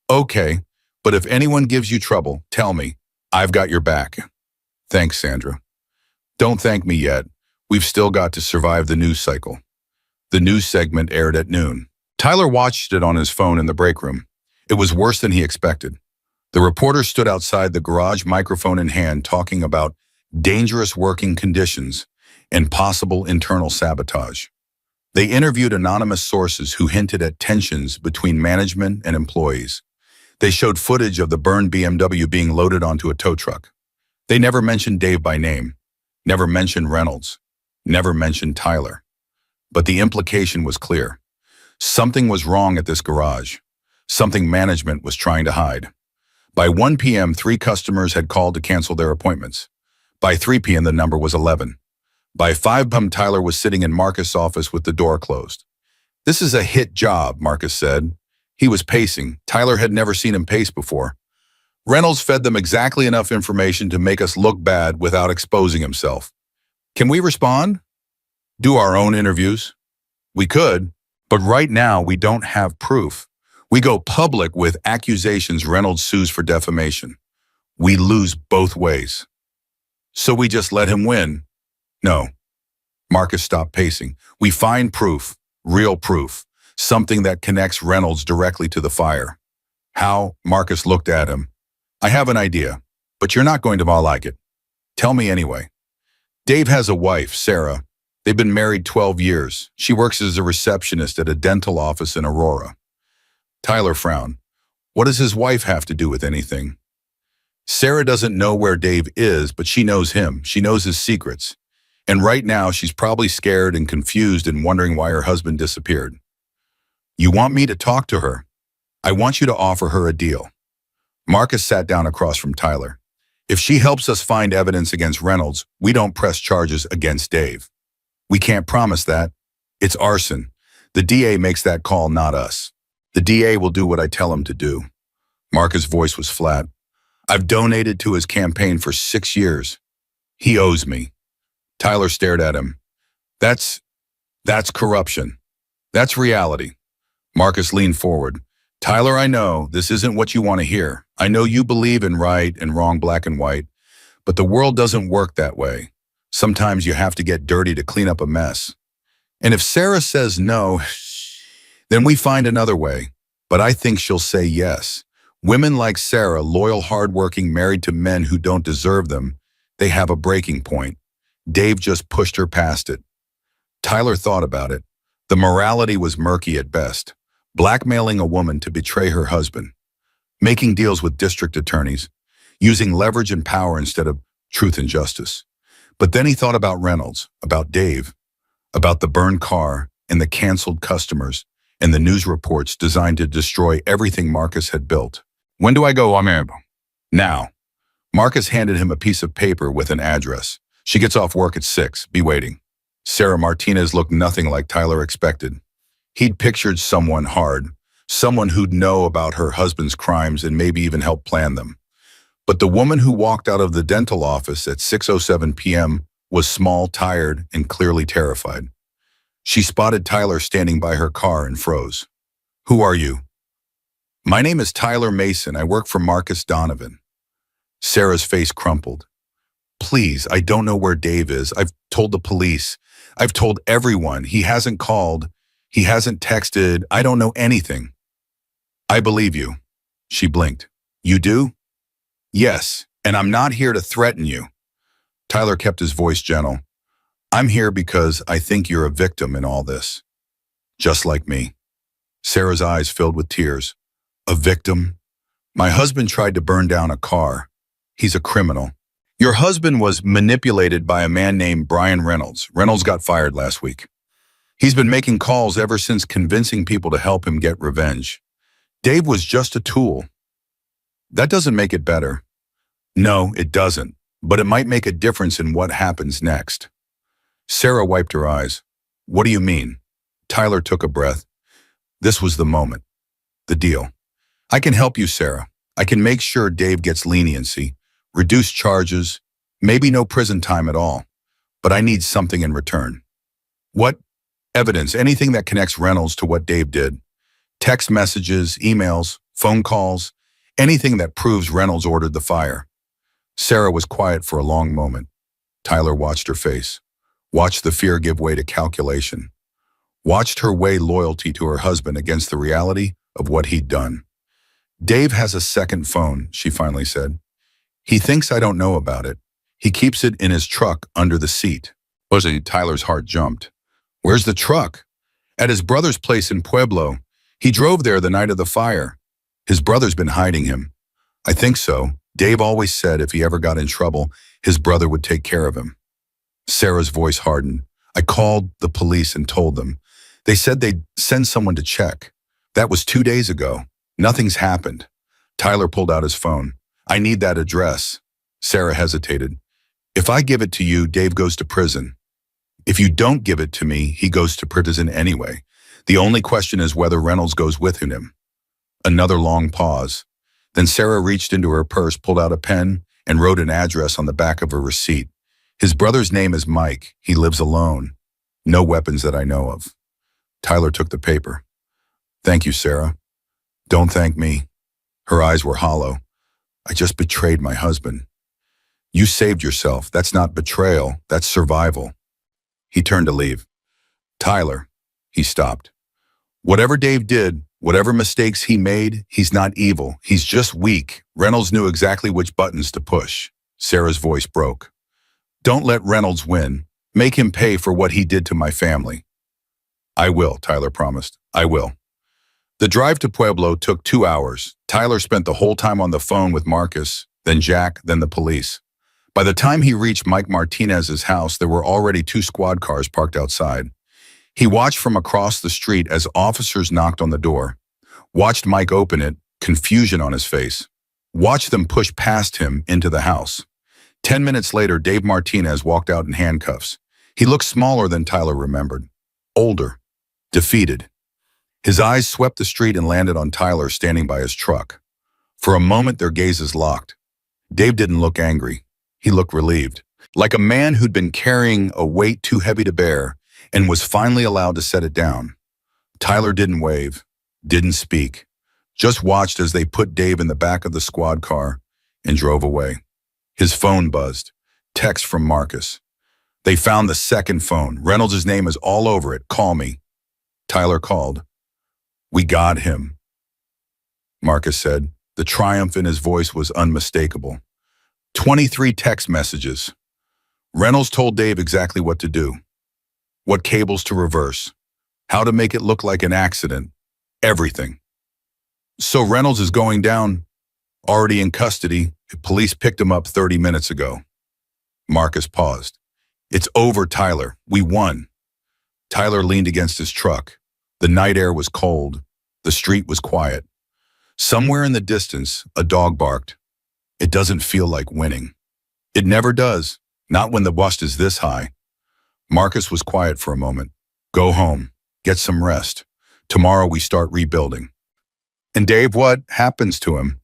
Okay, but if anyone gives you trouble, tell me. I've got your back. Thanks, Sandra. Don't thank me yet. We've still got to survive the news cycle. The news segment aired at noon. Tyler watched it on his phone in the break room. It was worse than he expected. The reporter stood outside the garage, microphone in hand, talking about dangerous working conditions and possible internal sabotage. They interviewed anonymous sources who hinted at tensions between management and employees. They showed footage of the burned BMW being loaded onto a tow truck. They never mentioned Dave by name, never mentioned Reynolds, never mentioned Tyler. But the implication was clear. Something was wrong at this garage. Something management was trying to hide. By 1 p.m., 3 customers had called to cancel their appointments. By 3 p.m., the number was 11. By 5 p.m., Tyler was sitting in Marcus' office with the door closed. This is a hit job, Marcus said. He was pacing. Tyler had never seen him pace before. Reynolds fed them exactly enough information to make us look bad without exposing himself. Can we respond? Do our own interviews? We could, but right now we don't have proof. We go public with accusations Reynolds sues for defamation. We lose both ways. So we just let him win? No. Marcus stopped pacing. We find proof, real proof, something that connects Reynolds directly to the fire. How? Marcus looked at him. I have an idea, but you're not going to all like it. Tell me anyway. Dave has a wife, Sarah. They've been married 12 years. She works as a receptionist at a dental office in Aurora. Tyler frowned. What does his wife have to do with anything? Sarah doesn't know where Dave is, but she knows him. She knows his secrets. And right now, she's probably scared and confused and wondering why her husband disappeared. You want me to talk to her? I want you to offer her a deal. Marcus sat down across from Tyler. If she helps us find evidence against Reynolds, we don't press charges against Dave. We can't promise that. It's arson. The DA makes that call, not us. The DA will do what I tell him to do. Marcus' voice was flat. I've donated to his campaign for 6 years. He owes me. Tyler stared at him. That's corruption. That's reality. Marcus leaned forward. Tyler, I know this isn't what you want to hear. I know you believe in right and wrong, black and white, but the world doesn't work that way. Sometimes you have to get dirty to clean up a mess. And if Sarah says no, then we find another way. But I think she'll say yes. Women like Sarah, loyal, hardworking, married to men who don't deserve them, they have a breaking point. Dave just pushed her past it. Tyler thought about it. The morality was murky at best. Blackmailing a woman to betray her husband. Making deals with district attorneys. Using leverage and power instead of truth and justice. But then he thought about Reynolds, about Dave, about the burned car and the canceled customers and the news reports designed to destroy everything Marcus had built. When do I go, Amir? Now. Marcus handed him a piece of paper with an address. She gets off work at 6. Be waiting. Sarah Martinez looked nothing like Tyler expected. He'd pictured someone hard, someone who'd know about her husband's crimes and maybe even help plan them. But the woman who walked out of the dental office at 6:07 p.m. was small, tired, and clearly terrified. She spotted Tyler standing by her car and froze. Who are you? My name is Tyler Mason. I work for Marcus Donovan. Sarah's face crumpled. Please, I don't know where Dave is. I've told the police. I've told everyone. He hasn't called. He hasn't texted. I don't know anything. I believe you. She blinked. You do? Yes, and I'm not here to threaten you. Tyler kept his voice gentle. I'm here because I think you're a victim in all this. Just like me. Sarah's eyes filled with tears. A victim? My husband tried to burn down a car. He's a criminal. Your husband was manipulated by a man named Brian Reynolds. Reynolds got fired last week. He's been making calls ever since, convincing people to help him get revenge. Dave was just a tool. That doesn't make it better. No, it doesn't, but it might make a difference in what happens next. Sarah wiped her eyes. What do you mean? Tyler took a breath. This was the moment. The deal. I can help you, Sarah. I can make sure Dave gets leniency, reduce charges, maybe no prison time at all. But I need something in return. What? Evidence, anything that connects Reynolds to what Dave did. Text messages, emails, phone calls, anything that proves Reynolds ordered the fire. Sarah was quiet for a long moment. Tyler watched her face, watched the fear give way to calculation, watched her weigh loyalty to her husband against the reality of what he'd done. Dave has a second phone, she finally said. He thinks I don't know about it. He keeps it in his truck under the seat. Tyler's heart jumped. Where's the truck? At his brother's place in Pueblo. He drove there the night of the fire. His brother's been hiding him. I think so. Dave always said if he ever got in trouble, his brother would take care of him. Sarah's voice hardened. I called the police and told them. They said they'd send someone to check. That was 2 days ago. Nothing's happened. Tyler pulled out his phone. I need that address. Sarah hesitated. If I give it to you, Dave goes to prison. If you don't give it to me, he goes to prison anyway. The only question is whether Reynolds goes with him. Another long pause. Then Sarah reached into her purse, pulled out a pen, and wrote an address on the back of her receipt. His brother's name is Mike. He lives alone. No weapons that I know of. Tyler took the paper. Thank you, Sarah. Don't thank me. Her eyes were hollow. I just betrayed my husband. You saved yourself. That's not betrayal. That's survival. He turned to leave. Tyler, he stopped. Whatever Dave did, whatever mistakes he made, he's not evil. He's just weak. Reynolds knew exactly which buttons to push. Sarah's voice broke. Don't let Reynolds win. Make him pay for what he did to my family. I will, Tyler promised. I will. The drive to Pueblo took 2 hours. Tyler spent the whole time on the phone with Marcus, then Jack, then the police. By the time he reached Mike Martinez's house, there were already 2 squad cars parked outside. He watched from across the street as officers knocked on the door. Watched Mike open it, confusion on his face. Watched them push past him into the house. 10 minutes later, Dave Martinez walked out in handcuffs. He looked smaller than Tyler remembered. Older. Defeated. His eyes swept the street and landed on Tyler standing by his truck. For a moment, their gazes locked. Dave didn't look angry. He looked relieved. Like a man who'd been carrying a weight too heavy to bear and was finally allowed to set it down. Tyler didn't wave, didn't speak, just watched as they put Dave in the back of the squad car and drove away. His phone buzzed. Text from Marcus. They found the second phone. Reynolds' name is all over it. Call me. Tyler called. We got him, Marcus said. The triumph in his voice was unmistakable. 23 text messages. Reynolds told Dave exactly what to do. What cables to reverse. How to make it look like an accident. Everything. So Reynolds is going down, already in custody. Police picked him up 30 minutes ago. Marcus paused. It's over, Tyler. We won. Tyler leaned against his truck. The night air was cold. The street was quiet. Somewhere in the distance, a dog barked. It doesn't feel like winning. It never does, not when the bust is this high. Marcus was quiet for a moment. Go home. Get some rest. Tomorrow we start rebuilding. And Dave, what happens to him?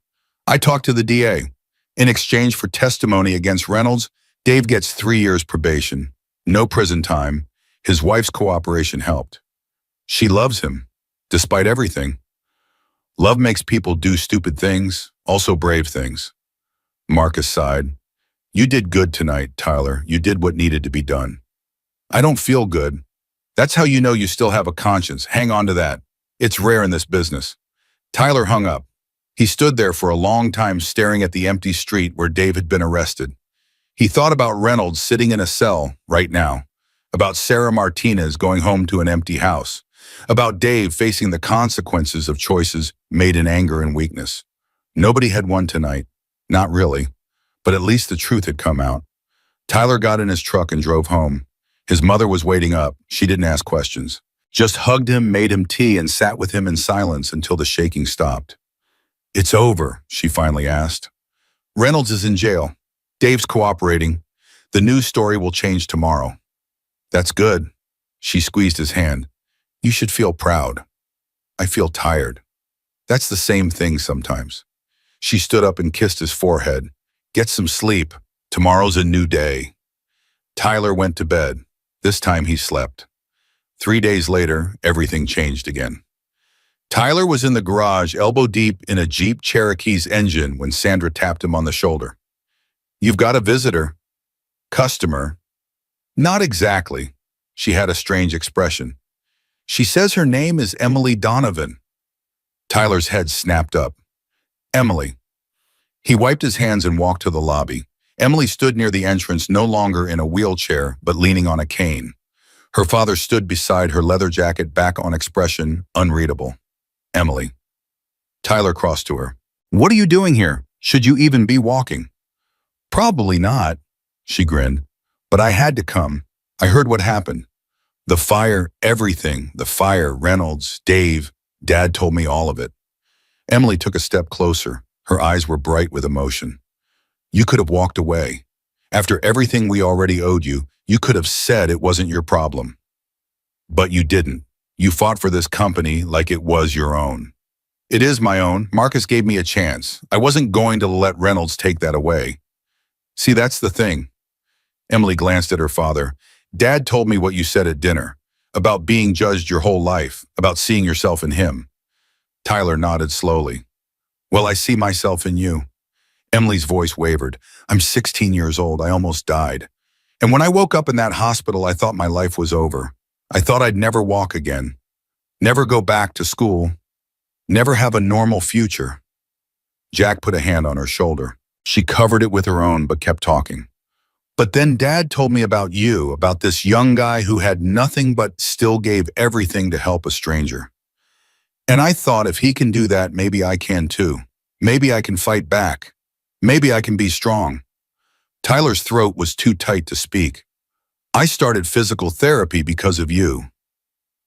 I talked to the DA. In exchange for testimony against Reynolds, Dave gets 3 years probation. No prison time. His wife's cooperation helped. She loves him, despite everything. Love makes people do stupid things, also brave things. Marcus sighed. You did good tonight, Tyler. You did what needed to be done. I don't feel good. That's how you know you still have a conscience. Hang on to that. It's rare in this business. Tyler hung up. He stood there for a long time staring at the empty street where Dave had been arrested. He thought about Reynolds sitting in a cell right now, about Sarah Martinez going home to an empty house, about Dave facing the consequences of choices made in anger and weakness. Nobody had won tonight. Not really. But at least the truth had come out. Tyler got in his truck and drove home. His mother was waiting up. She didn't ask questions. Just hugged him, made him tea, and sat with him in silence until the shaking stopped. It's over, she finally asked. Reynolds is in jail. Dave's cooperating. The news story will change tomorrow. That's good. She squeezed his hand. You should feel proud. I feel tired. That's the same thing sometimes. She stood up and kissed his forehead. Get some sleep. Tomorrow's a new day. Tyler went to bed. This time he slept. 3 days later, everything changed again. Tyler was in the garage, elbow deep in a Jeep Cherokee's engine when Sandra tapped him on the shoulder. You've got a visitor. Customer. Not exactly. She had a strange expression. She says her name is Emily Donovan. Tyler's head snapped up. Emily. He wiped his hands and walked to the lobby. Emily stood near the entrance, no longer in a wheelchair, but leaning on a cane. Her father stood beside her, leather jacket back on expression, unreadable. Emily. Tyler crossed to her. What are you doing here? Should you even be walking? Probably not, she grinned. But I had to come. I heard what happened. The fire, everything. The fire, Reynolds, Dave. Dad told me all of it. Emily took a step closer. Her eyes were bright with emotion. You could have walked away. After everything we already owed you, you could have said it wasn't your problem. But you didn't. You fought for this company like it was your own. It is my own. Marcus gave me a chance. I wasn't going to let Reynolds take that away. See, that's the thing. Emily glanced at her father. Dad told me what you said at dinner, about being judged your whole life, about seeing yourself in him. Tyler nodded slowly. Well, I see myself in you. Emily's voice wavered. I'm 16 years old. I almost died. And when I woke up in that hospital, I thought my life was over. I thought I'd never walk again, never go back to school, never have a normal future. Jack put a hand on her shoulder. She covered it with her own, but kept talking. But then Dad told me about you, about this young guy who had nothing but still gave everything to help a stranger. And I thought if he can do that, maybe I can too. Maybe I can fight back. Maybe I can be strong. Tyler's throat was too tight to speak. I started physical therapy because of you.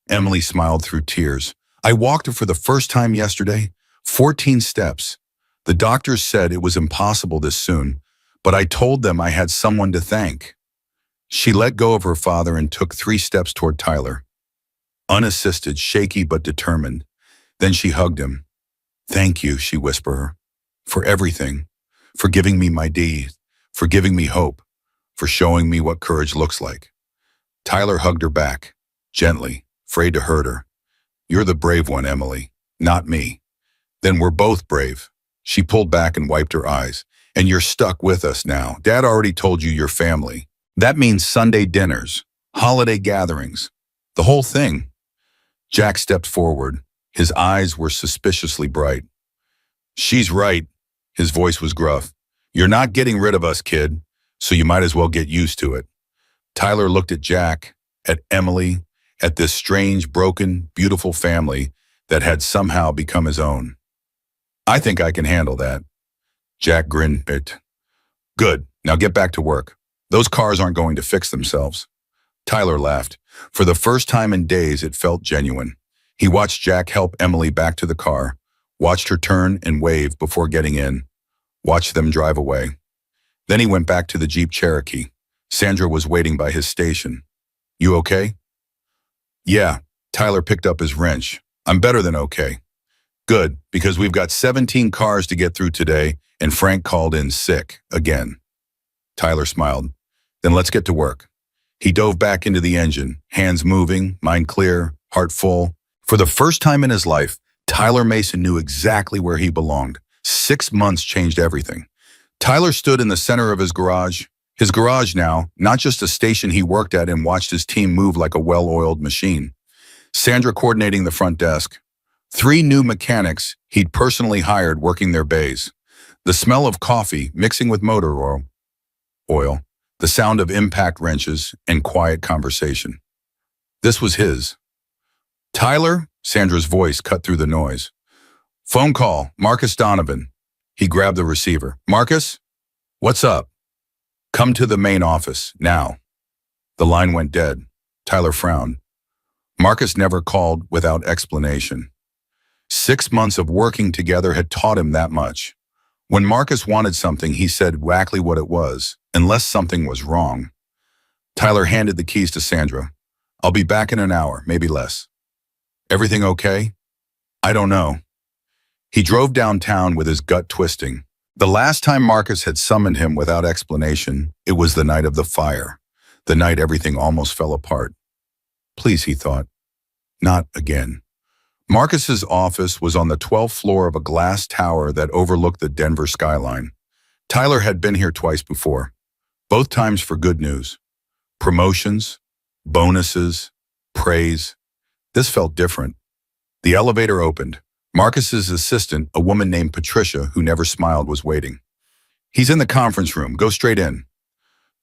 Emily smiled through tears. I walked her for the first time yesterday, 14 steps. The doctors said it was impossible this soon, but I told them I had someone to thank. She let go of her father and took 3 steps toward Tyler. Unassisted, shaky but determined. Then she hugged him. Thank you, she whispered, for everything, for giving me my deed, for giving me hope, for showing me what courage looks like. Tyler hugged her back, gently, afraid to hurt her. You're the brave one, Emily, not me. Then we're both brave. She pulled back and wiped her eyes. And you're stuck with us now. Dad already told you your family. That means Sunday dinners, holiday gatherings, the whole thing. Jack stepped forward. His eyes were suspiciously bright. She's right. His voice was gruff. You're not getting rid of us, kid, so you might as well get used to it. Tyler looked at Jack, at Emily, at this strange, broken, beautiful family that had somehow become his own. I think I can handle that. Jack grinned. Good, now get back to work. Those cars aren't going to fix themselves. Tyler laughed. For the first time in days, it felt genuine. He watched Jack help Emily back to the car, watched her turn and wave before getting in, watched them drive away. Then he went back to the Jeep Cherokee. Sandra was waiting by his station. You okay? Yeah, Tyler picked up his wrench. I'm better than okay. Good, because we've got 17 cars to get through today, and Frank called in sick, again. Tyler smiled. Then let's get to work. He dove back into the engine, hands moving, mind clear, heart full. For the first time in his life, Tyler Mason knew exactly where he belonged. 6 months changed everything. Tyler stood in the center of his garage now, not just a station he worked at, and watched his team move like a well-oiled machine. Sandra coordinating the front desk. 3 new mechanics he'd personally hired working their bays. The smell of coffee mixing with motor oil, the sound of impact wrenches, and quiet conversation. This was his. Tyler, Sandra's voice cut through the noise. Phone call, Marcus Donovan. He grabbed the receiver. Marcus? What's up? Come to the main office, now. The line went dead. Tyler frowned. Marcus never called without explanation. 6 months of working together had taught him that much. When Marcus wanted something, he said exactly what it was, unless something was wrong. Tyler handed the keys to Sandra. I'll be back in an hour, maybe less. Everything okay? I don't know. He drove downtown with his gut twisting. The last time Marcus had summoned him without explanation, it was the night of the fire, the night everything almost fell apart. Please, he thought, not again. Marcus's office was on the 12th floor of a glass tower that overlooked the Denver skyline. Tyler had been here twice before, both times for good news. Promotions, bonuses, praise. This felt different. The elevator opened. Marcus's assistant, a woman named Patricia, who never smiled, was waiting. He's in the conference room. Go straight in.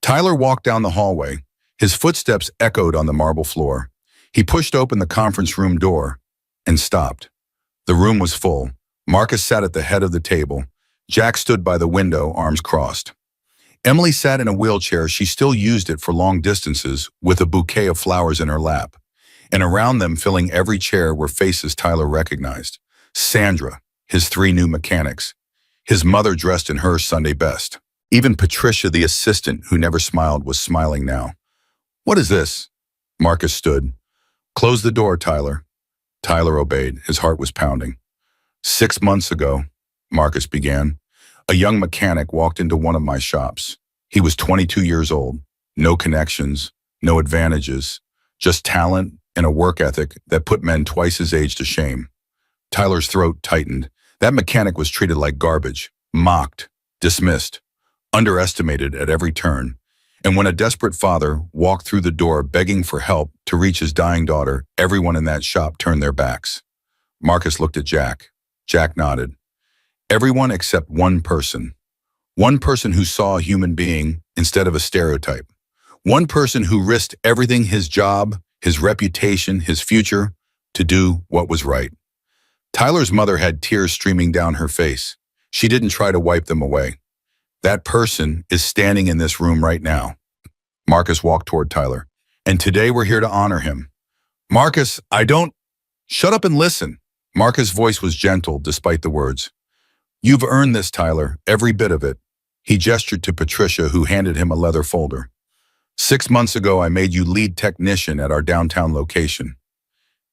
Tyler walked down the hallway. His footsteps echoed on the marble floor. He pushed open the conference room door and stopped. The room was full. Marcus sat at the head of the table. Jack stood by the window, arms crossed. Emily sat in a wheelchair. She still used it for long distances, with a bouquet of flowers in her lap. And around them, filling every chair, were faces Tyler recognized. Sandra, his 3 new mechanics. His mother dressed in her Sunday best. Even Patricia, the assistant, who never smiled, was smiling now. What is this? Marcus stood. Close the door, Tyler. Tyler obeyed. His heart was pounding. 6 months ago, Marcus began, a young mechanic walked into one of my shops. He was 22 years old. No connections, no advantages, just talent and a work ethic that put men twice his age to shame. Tyler's throat tightened. That mechanic was treated like garbage, mocked, dismissed, underestimated at every turn. And when a desperate father walked through the door begging for help to reach his dying daughter, everyone in that shop turned their backs. Marcus looked at Jack. Jack nodded. Everyone except one person. One person who saw a human being instead of a stereotype. One person who risked everything, his job, his reputation, his future, to do what was right. Tyler's mother had tears streaming down her face. She didn't try to wipe them away. That person is standing in this room right now. Marcus walked toward Tyler. And today we're here to honor him. Marcus, Shut up and listen. Marcus' voice was gentle despite the words. You've earned this, Tyler, every bit of it. He gestured to Patricia, who handed him a leather folder. 6 months ago, I made you lead technician at our downtown location.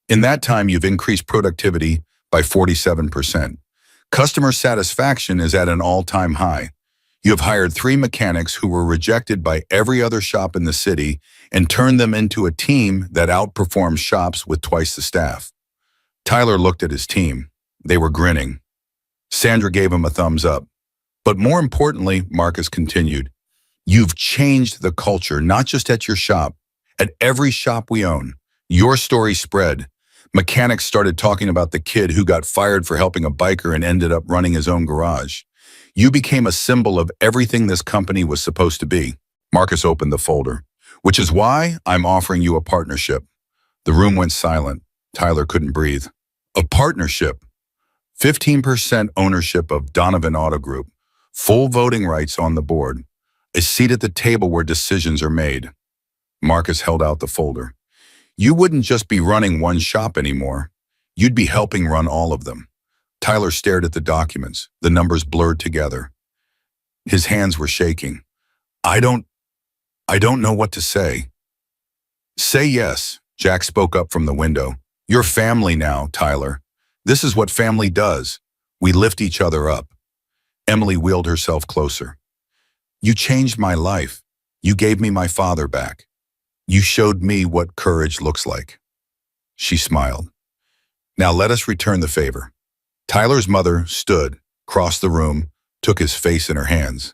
In that time, you've increased productivity by 47%. Customer satisfaction is at an all-time high. You have hired 3 mechanics who were rejected by every other shop in the city and turned them into a team that outperforms shops with twice the staff. Tyler looked at his team. They were grinning. Sandra gave him a thumbs up. But more importantly, Marcus continued, you've changed the culture, not just at your shop, at every shop we own. Your story spread. Mechanics started talking about the kid who got fired for helping a biker and ended up running his own garage. You became a symbol of everything this company was supposed to be. Marcus opened the folder, which is why I'm offering you a partnership. The room went silent. Tyler couldn't breathe. A partnership. 15% ownership of Donovan Auto Group. Full voting rights on the board. A seat at the table where decisions are made. Marcus held out the folder. You wouldn't just be running one shop anymore. You'd be helping run all of them. Tyler stared at the documents, the numbers blurred together. His hands were shaking. I don't know what to say. Say yes, Jack spoke up from the window. You're family now, Tyler. This is what family does. We lift each other up. Emily wheeled herself closer. You changed my life. You gave me my father back. You showed me what courage looks like. She smiled. Now let us return the favor. Tyler's mother stood, crossed the room, took his face in her hands.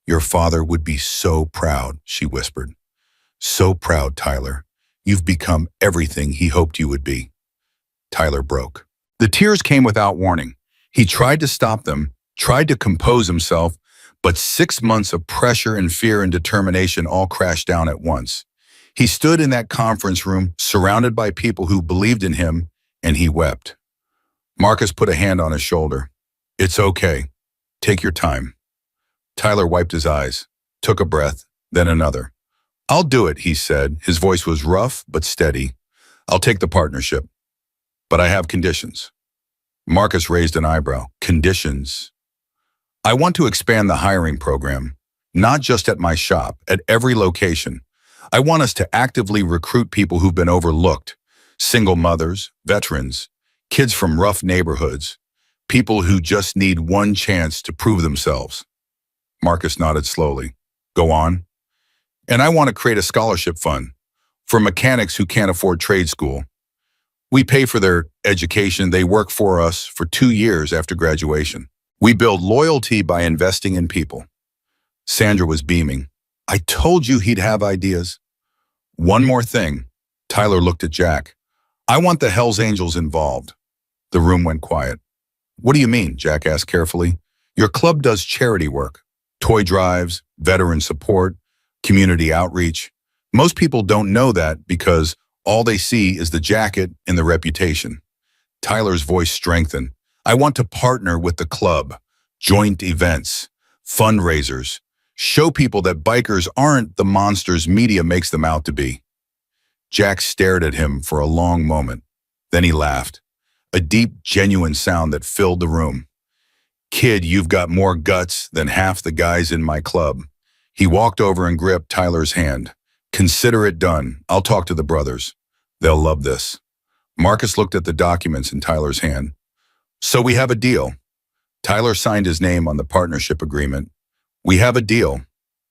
Your father would be so proud, she whispered. So proud, Tyler. You've become everything he hoped you would be. Tyler broke. The tears came without warning. He tried to stop them, tried to compose himself, but 6 months of pressure and fear and determination all crashed down at once. He stood in that conference room, surrounded by people who believed in him, and he wept. Marcus put a hand on his shoulder. It's okay. Take your time. Tyler wiped his eyes, took a breath, then another. I'll do it, he said. His voice was rough but steady. I'll take the partnership. But I have conditions. Marcus raised an eyebrow. Conditions? I want to expand the hiring program, not just at my shop, at every location. I want us to actively recruit people who've been overlooked. Single mothers, veterans, kids from rough neighborhoods, people who just need one chance to prove themselves. Marcus nodded slowly. Go on. And I want to create a scholarship fund for mechanics who can't afford trade school. We pay for their education. They work for us for 2 years after graduation. We build loyalty by investing in people. Sandra was beaming. I told you he'd have ideas. One more thing. Tyler looked at Jack. I want the Hells Angels involved. The room went quiet. What do you mean? Jack asked carefully. Your club does charity work, toy drives, veteran support, community outreach. Most people don't know that because all they see is the jacket and the reputation. Tyler's voice strengthened. I want to partner with the club, joint events, fundraisers, show people that bikers aren't the monsters media makes them out to be. Jack stared at him for a long moment. Then he laughed. A deep, genuine sound that filled the room. Kid, you've got more guts than half the guys in my club. He walked over and gripped Tyler's hand. Consider it done. I'll talk to the brothers. They'll love this. Marcus looked at the documents in Tyler's hand. So we have a deal. Tyler signed his name on the partnership agreement. We have a deal.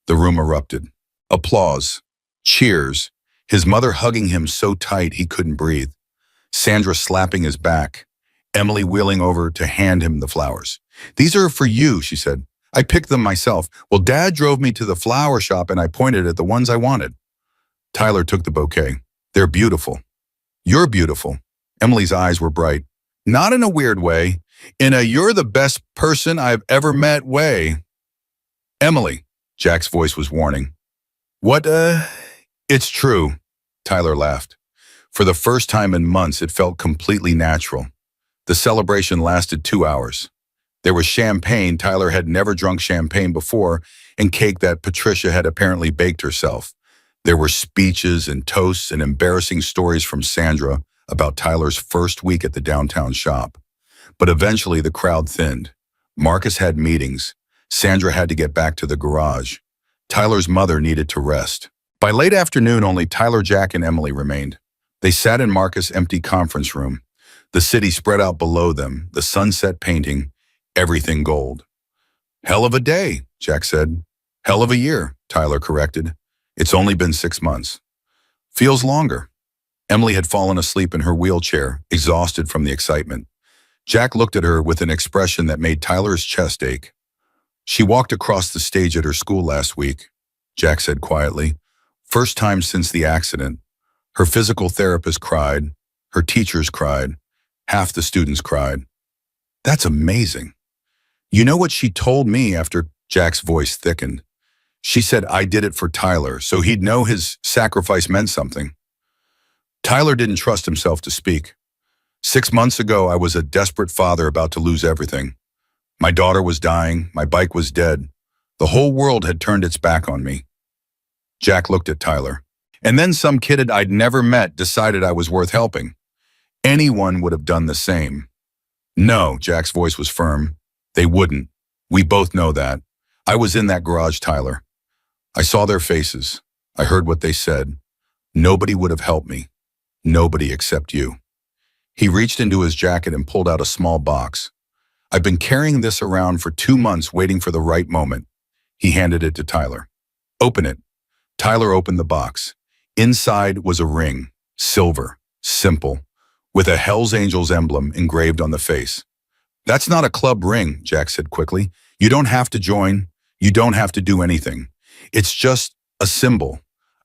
The room erupted. Applause. Cheers. His mother hugging him so tight he couldn't breathe. Sandra slapping his back. Emily wheeling over to hand him the flowers. "These are for you," she said. "I picked them myself. Well, Dad drove me to the flower shop and I pointed at the ones I wanted." Tyler took the bouquet. "They're beautiful." "You're beautiful." Emily's eyes were bright. Not in a weird way. In a "you're the best person I've ever met" way. "Emily," Jack's voice was warning. "What, It's true," Tyler laughed. For the first time in months, it felt completely natural. The celebration lasted 2 hours. There was champagne. Tyler had never drunk champagne before, and cake that Patricia had apparently baked herself. There were speeches and toasts and embarrassing stories from Sandra about Tyler's first week at the downtown shop. But eventually the crowd thinned. Marcus had meetings. Sandra had to get back to the garage. Tyler's mother needed to rest. By late afternoon, only Tyler, Jack, and Emily remained. They sat in Marcus' empty conference room. The city spread out below them, the sunset painting, everything gold. "Hell of a day," Jack said. "Hell of a year," Tyler corrected. "It's only been 6 months." "Feels longer." Emily had fallen asleep in her wheelchair, exhausted from the excitement. Jack looked at her with an expression that made Tyler's chest ache. "She walked across the stage at her school last week," Jack said quietly. "First time since the accident. Her physical therapist cried. Her teachers cried. Half the students cried." "That's amazing." "You know what she told me after?" Jack's voice thickened. "She said I did it for Tyler, so he'd know his sacrifice meant something." Tyler didn't trust himself to speak. "6 months ago, I was a desperate father about to lose everything. My daughter was dying, my bike was dead. The whole world had turned its back on me." Jack looked at Tyler. "And then some kid I'd never met decided I was worth helping. Anyone would have done the same." "No," Jack's voice was firm. "They wouldn't. We both know that. I was in that garage, Tyler. I saw their faces. I heard what they said. Nobody would have helped me. Nobody except you." He reached into his jacket and pulled out a small box. "I've been carrying this around for 2 months waiting for the right moment." He handed it to Tyler. "Open it." Tyler opened the box. Inside was a ring, silver, simple, with a Hell's Angels emblem engraved on the face. "That's not a club ring," Jack said quickly. "You don't have to join. You don't have to do anything. It's just a symbol,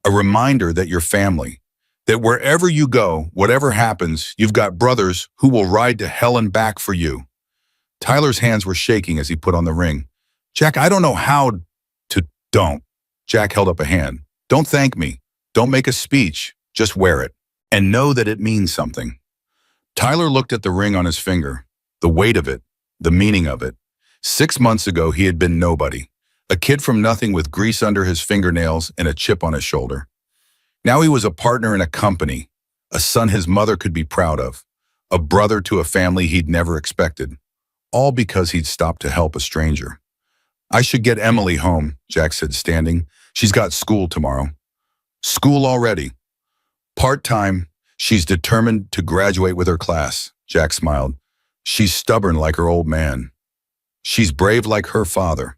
a reminder that you're family, that wherever you go, whatever happens, you've got brothers who will ride to hell and back for you." Tyler's hands were shaking as he put on the ring. "Jack, I don't know how to." "Don't." Jack held up a hand. "Don't thank me. Don't make a speech. Just wear it. And know that it means something." Tyler looked at the ring on his finger, the weight of it, the meaning of it. 6 months ago, he had been nobody, a kid from nothing with grease under his fingernails and a chip on his shoulder. Now he was a partner in a company, a son his mother could be proud of, a brother to a family he'd never expected, all because he'd stopped to help a stranger. "I should get Emily home," Jack said, standing. "She's got school tomorrow." "School already?" "Part-time. She's determined to graduate with her class," Jack smiled. "She's stubborn like her old man. She's brave like her father."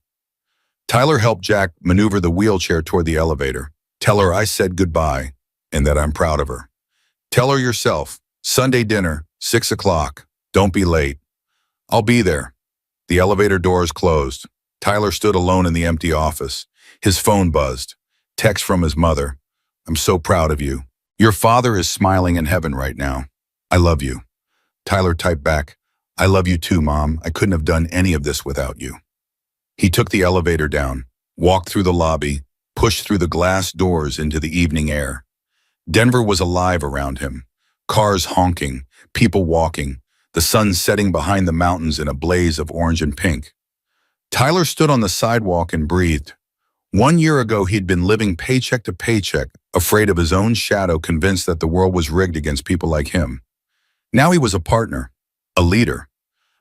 Tyler helped Jack maneuver the wheelchair toward the elevator. "Tell her I said goodbye and that I'm proud of her. Tell her yourself. Sunday dinner, 6 o'clock. Don't be late." "I'll be there." The elevator doors closed. Tyler stood alone in the empty office. His phone buzzed. Text from his mother. "I'm so proud of you. Your father is smiling in heaven right now. I love you." Tyler typed back, "I love you too, Mom. I couldn't have done any of this without you." He took the elevator down, walked through the lobby, pushed through the glass doors into the evening air. Denver was alive around him. Cars honking, people walking, the sun setting behind the mountains in a blaze of orange and pink. Tyler stood on the sidewalk and breathed. 1 year ago, he'd been living paycheck to paycheck, afraid of his own shadow, convinced that the world was rigged against people like him. Now he was a partner, a leader,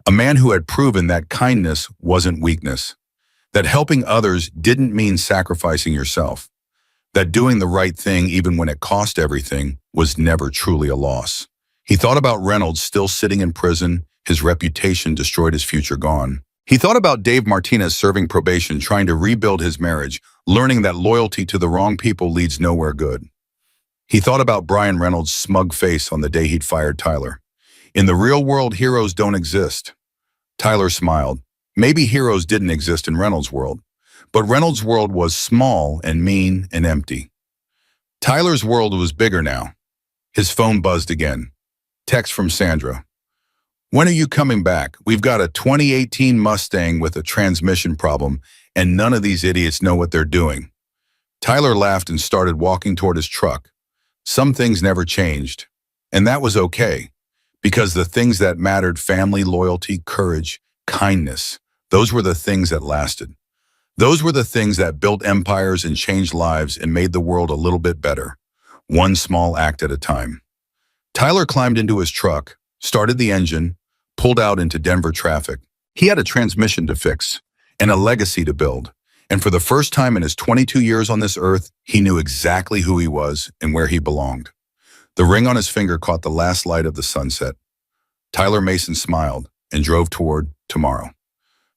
a man who had proven that kindness wasn't weakness, that helping others didn't mean sacrificing yourself, that doing the right thing even when it cost everything was never truly a loss. He thought about Reynolds still sitting in prison, his reputation destroyed, his future gone. He thought about Dave Martinez serving probation, trying to rebuild his marriage, learning that loyalty to the wrong people leads nowhere good. He thought about Brian Reynolds' smug face on the day he'd fired Tyler. In the real world, heroes don't exist. Tyler smiled. Maybe heroes didn't exist in Reynolds' world, but Reynolds' world was small and mean and empty. Tyler's world was bigger now. His phone buzzed again. Text from Sandra. When are you coming back? We've got a 2018 Mustang with a transmission problem, and none of these idiots know what they're doing. Tyler laughed and started walking toward his truck. Some things never changed, and that was okay, because the things that mattered, family, loyalty, courage, kindness, those were the things that lasted. Those were the things that built empires and changed lives and made the world a little bit better, one small act at a time. Tyler climbed into his truck, started the engine, pulled out into Denver traffic. He had a transmission to fix and a legacy to build. And for the first time in his 22 years on this earth, he knew exactly who he was and where he belonged. The ring on his finger caught the last light of the sunset. Tyler Mason smiled and drove toward tomorrow.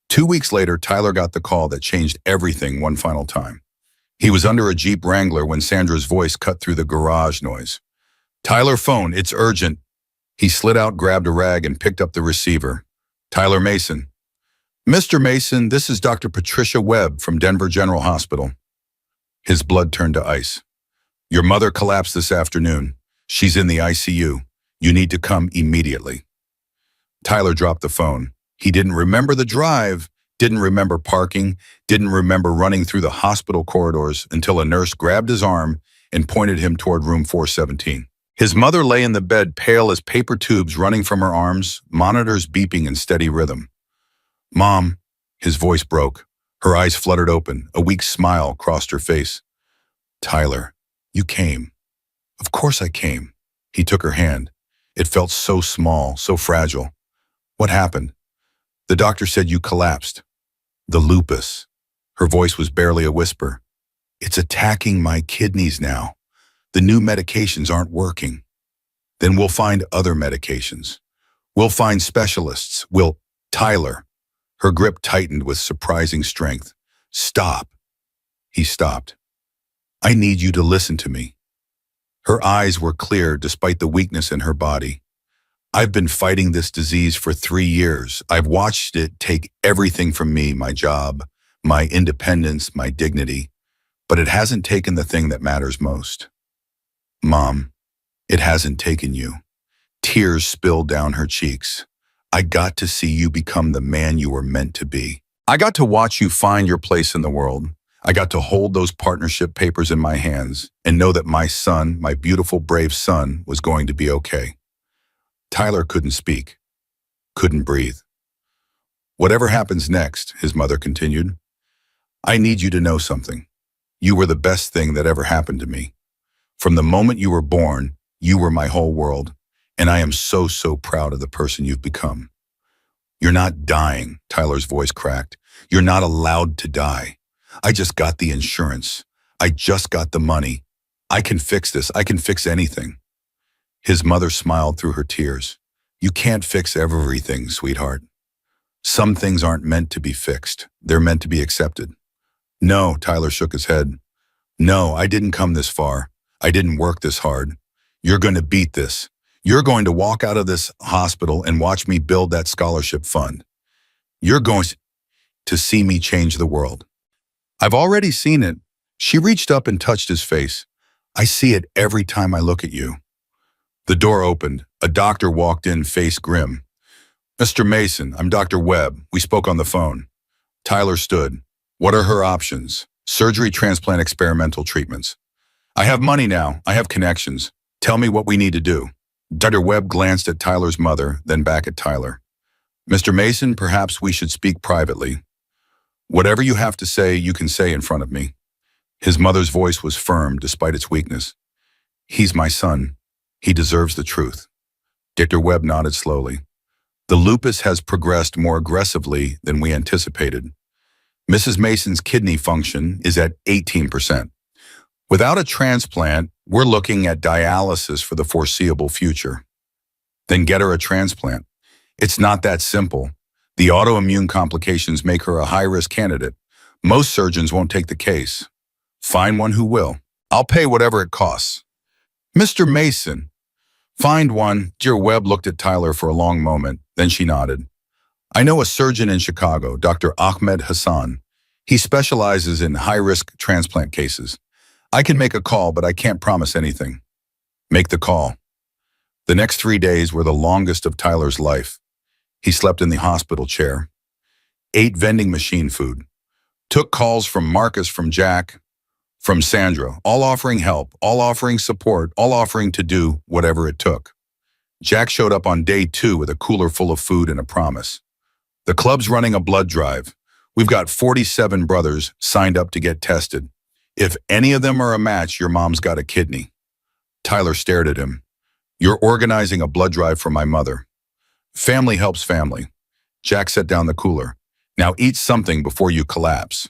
2 weeks later, Tyler got the call that changed everything one final time. He was under a Jeep Wrangler when Sandra's voice cut through the garage noise. Tyler, phone, it's urgent. He slid out, grabbed a rag, and picked up the receiver. Tyler Mason. Mr. Mason, this is Dr. Patricia Webb from Denver General Hospital. His blood turned to ice. Your mother collapsed this afternoon. She's in the ICU. You need to come immediately. Tyler dropped the phone. He didn't remember the drive, didn't remember parking, didn't remember running through the hospital corridors until a nurse grabbed his arm and pointed him toward room 417. His mother lay in the bed, pale as paper tubes running from her arms, monitors beeping in steady rhythm. Mom, his voice broke. Her eyes fluttered open. A weak smile crossed her face. Tyler, you came. Of course I came. He took her hand. It felt so small, so fragile. What happened? The doctor said you collapsed. The lupus. Her voice was barely a whisper. It's attacking my kidneys now. The new medications aren't working. Then we'll find other medications. We'll find specialists. Tyler. Her grip tightened with surprising strength. Stop. He stopped. I need you to listen to me. Her eyes were clear despite the weakness in her body. I've been fighting this disease for 3 years. I've watched it take everything from me, my job, my independence, my dignity. But it hasn't taken the thing that matters most. Mom, it hasn't taken you. Tears spilled down her cheeks. I got to see you become the man you were meant to be. I got to watch you find your place in the world. I got to hold those partnership papers in my hands and know that my son, my beautiful, brave son, was going to be okay. Tyler couldn't speak, couldn't breathe. Whatever happens next, his mother continued, I need you to know something. You were the best thing that ever happened to me. From the moment you were born, you were my whole world, and I am so, so proud of the person you've become. You're not dying, Tyler's voice cracked. You're not allowed to die. I just got the insurance. I just got the money. I can fix this. I can fix anything. His mother smiled through her tears. You can't fix everything, sweetheart. Some things aren't meant to be fixed. They're meant to be accepted. No, Tyler shook his head. No, I didn't come this far. I didn't work this hard. You're going to beat this. You're going to walk out of this hospital and watch me build that scholarship fund. You're going to see me change the world. I've already seen it. She reached up and touched his face. I see it every time I look at you. The door opened. A doctor walked in, face grim. Mr. Mason, I'm Dr. Webb. We spoke on the phone. Tyler stood. What are her options? Surgery, transplant, experimental treatments. I have money now. I have connections. Tell me what we need to do. Dr. Webb glanced at Tyler's mother, then back at Tyler. Mr. Mason, perhaps we should speak privately. Whatever you have to say, you can say in front of me. His mother's voice was firm despite its weakness. He's my son. He deserves the truth. Dr. Webb nodded slowly. The lupus has progressed more aggressively than we anticipated. Mrs. Mason's kidney function is at 18%. Without a transplant, we're looking at dialysis for the foreseeable future. Then get her a transplant. It's not that simple. The autoimmune complications make her a high-risk candidate. Most surgeons won't take the case. Find one who will. I'll pay whatever it costs. Mr. Mason, Find one. Dear Webb looked at Tyler for a long moment, then she nodded. I know a surgeon in Chicago, Dr. Ahmed Hassan. He specializes in high-risk transplant cases. I can make a call, but I can't promise anything. Make the call. The next 3 days were the longest of Tyler's life. He slept in the hospital chair, ate vending machine food, took calls from Marcus, from Jack, from Sandra, all offering help, all offering support, all offering to do whatever it took. Jack showed up on day 2 with a cooler full of food and a promise. The club's running a blood drive. We've got 47 brothers signed up to get tested. If any of them are a match, your mom's got a kidney. Tyler stared at him. You're organizing a blood drive for my mother. Family helps family. Jack set down the cooler. Now eat something before you collapse.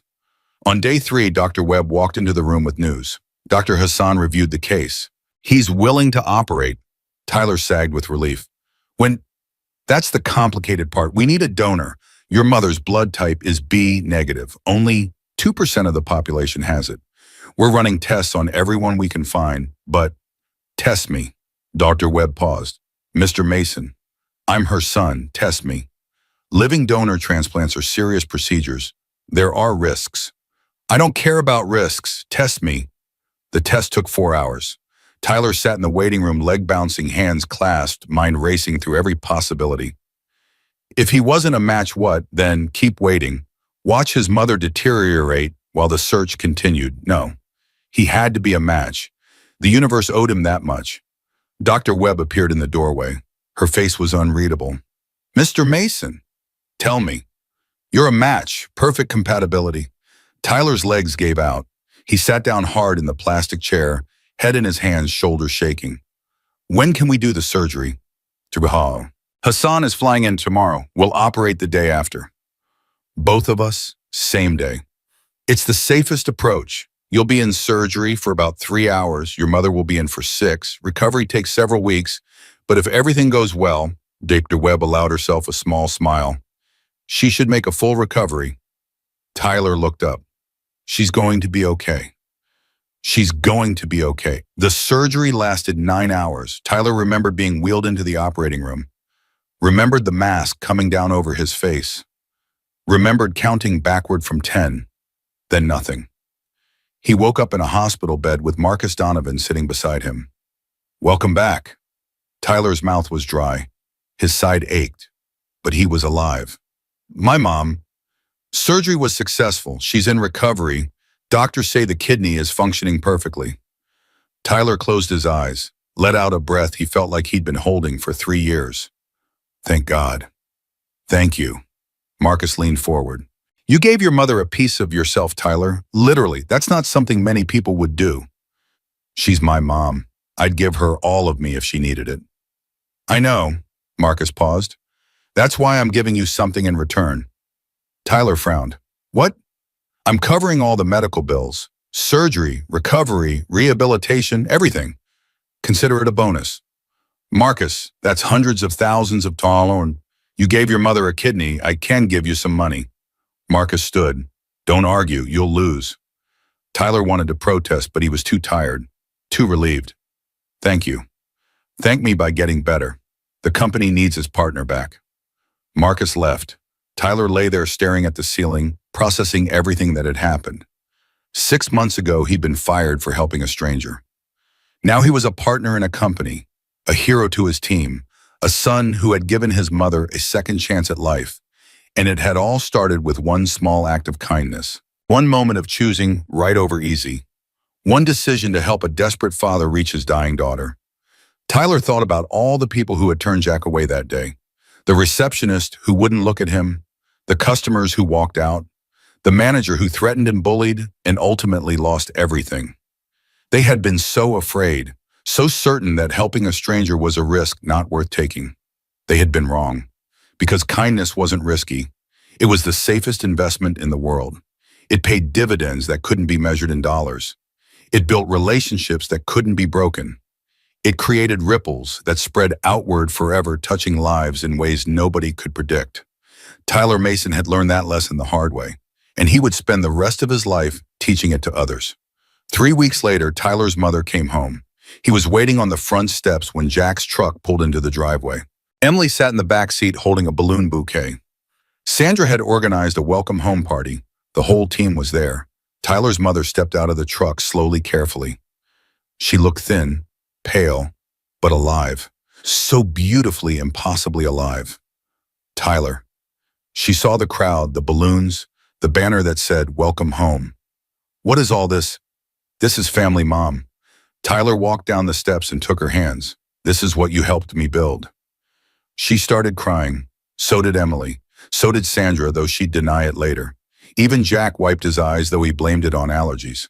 On day 3, Dr. Webb walked into the room with news. Dr. Hassan reviewed the case. He's willing to operate. Tyler sagged with relief. That's the complicated part. We need a donor. Your mother's blood type is B negative. Only 2% of the population has it. We're running tests on everyone we can find, but test me. Dr. Webb paused. Mr. Mason, I'm her son. Test me. Living donor transplants are serious procedures. There are risks. I don't care about risks. Test me. The test took 4 hours. Tyler sat in the waiting room, leg bouncing, hands clasped, mind racing through every possibility. If he wasn't a match, what? Then keep waiting. Watch his mother deteriorate while the search continued. No, he had to be a match. The universe owed him that much. Dr. Webb appeared in the doorway. Her face was unreadable. Mr. Mason, tell me. You're a match. Perfect compatibility. Tyler's legs gave out. He sat down hard in the plastic chair, head in his hands, shoulders shaking. When can we do the surgery? Hassan is flying in tomorrow. We'll operate the day after. Both of us, same day. It's the safest approach. You'll be in surgery for about 3 hours. Your mother will be in for 6. Recovery takes several weeks. But if everything goes well, Dr. Webb allowed herself a small smile. She should make a full recovery. Tyler looked up. She's going to be okay. She's going to be okay. The surgery lasted 9 hours. Tyler remembered being wheeled into the operating room. Remembered the mask coming down over his face. Remembered counting backward from 10. Then nothing. He woke up in a hospital bed with Marcus Donovan sitting beside him. Welcome back. Tyler's mouth was dry. His side ached. But he was alive. My mom. Surgery was successful. She's in recovery. Doctors say the kidney is functioning perfectly. Tyler closed his eyes, let out a breath he felt like he'd been holding for 3 years. Thank God. Thank you. Marcus leaned forward. You gave your mother a piece of yourself, Tyler. Literally, that's not something many people would do. She's my mom. I'd give her all of me if she needed it. I know, Marcus paused. That's why I'm giving you something in return. Tyler frowned. What? I'm covering all the medical bills. Surgery, recovery, rehabilitation, everything. Consider it a bonus. Marcus, that's hundreds of thousands of dollars. You gave your mother a kidney. I can give you some money. Marcus stood. Don't argue, you'll lose. Tyler wanted to protest, but he was too tired, too relieved. Thank you. Thank me by getting better. The company needs his partner back. Marcus left. Tyler lay there staring at the ceiling, processing everything that had happened. 6 months ago, he'd been fired for helping a stranger. Now he was a partner in a company, a hero to his team, a son who had given his mother a second chance at life. And it had all started with one small act of kindness, one moment of choosing right over easy, one decision to help a desperate father reach his dying daughter. Tyler thought about all the people who had turned Jack away that day, the receptionist who wouldn't look at him, the customers who walked out, the manager who threatened and bullied and ultimately lost everything. They had been so afraid, so certain that helping a stranger was a risk not worth taking. They had been wrong, because kindness wasn't risky. It was the safest investment in the world. It paid dividends that couldn't be measured in dollars. It built relationships that couldn't be broken. It created ripples that spread outward forever, touching lives in ways nobody could predict. Tyler Mason had learned that lesson the hard way, and he would spend the rest of his life teaching it to others. 3 weeks later, Tyler's mother came home. He was waiting on the front steps when Jack's truck pulled into the driveway. Emily sat in the back seat holding a balloon bouquet. Sandra had organized a welcome home party. The whole team was there. Tyler's mother stepped out of the truck slowly, carefully. She looked thin, pale, but alive. So beautifully, impossibly alive. Tyler. She saw the crowd, the balloons, the banner that said, "Welcome home." "What is all this?" "This is family, Mom." Tyler walked down the steps and took her hands. "This is what you helped me build." She started crying. So did Emily. So did Sandra, though she'd deny it later. Even Jack wiped his eyes, though he blamed it on allergies.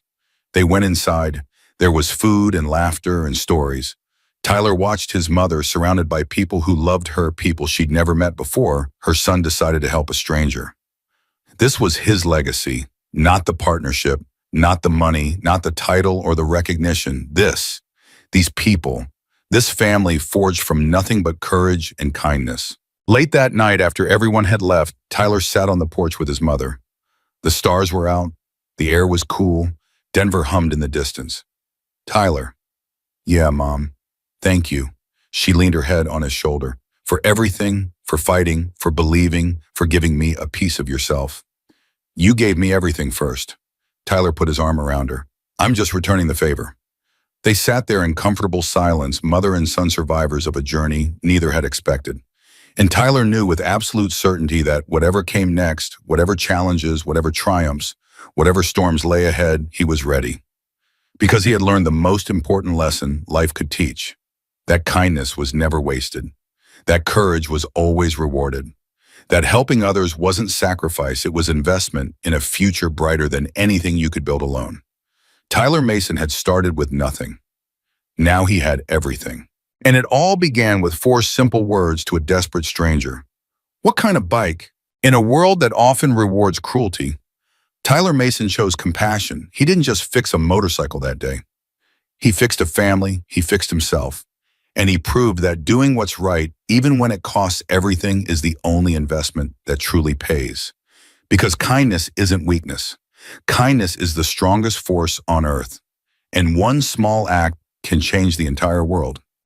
They went inside. There was food and laughter and stories. Tyler watched his mother, surrounded by people who loved her, people she'd never met before. Her son decided to help a stranger. This was his legacy, not the partnership, not the money, not the title or the recognition. These people, this family forged from nothing but courage and kindness. Late that night, after everyone had left, Tyler sat on the porch with his mother. The stars were out. The air was cool. Denver hummed in the distance. "Tyler." "Yeah, Mom. Thank you." She leaned her head on his shoulder. "For everything, for fighting, for believing, for giving me a piece of yourself. You gave me everything first." Tyler put his arm around her. "I'm just returning the favor." They sat there in comfortable silence, mother and son survivors of a journey neither had expected. And Tyler knew with absolute certainty that whatever came next, whatever challenges, whatever triumphs, whatever storms lay ahead, he was ready. Because he had learned the most important lesson life could teach. That kindness was never wasted. That courage was always rewarded. That helping others wasn't sacrifice, it was investment in a future brighter than anything you could build alone. Tyler Mason had started with nothing. Now he had everything. And it all began with 4 simple words to a desperate stranger. "What kind of bike?" In a world that often rewards cruelty, Tyler Mason chose compassion. He didn't just fix a motorcycle that day. He fixed a family, he fixed himself. And he proved that doing what's right, even when it costs everything, is the only investment that truly pays. Because kindness isn't weakness. Kindness is the strongest force on earth. And one small act can change the entire world.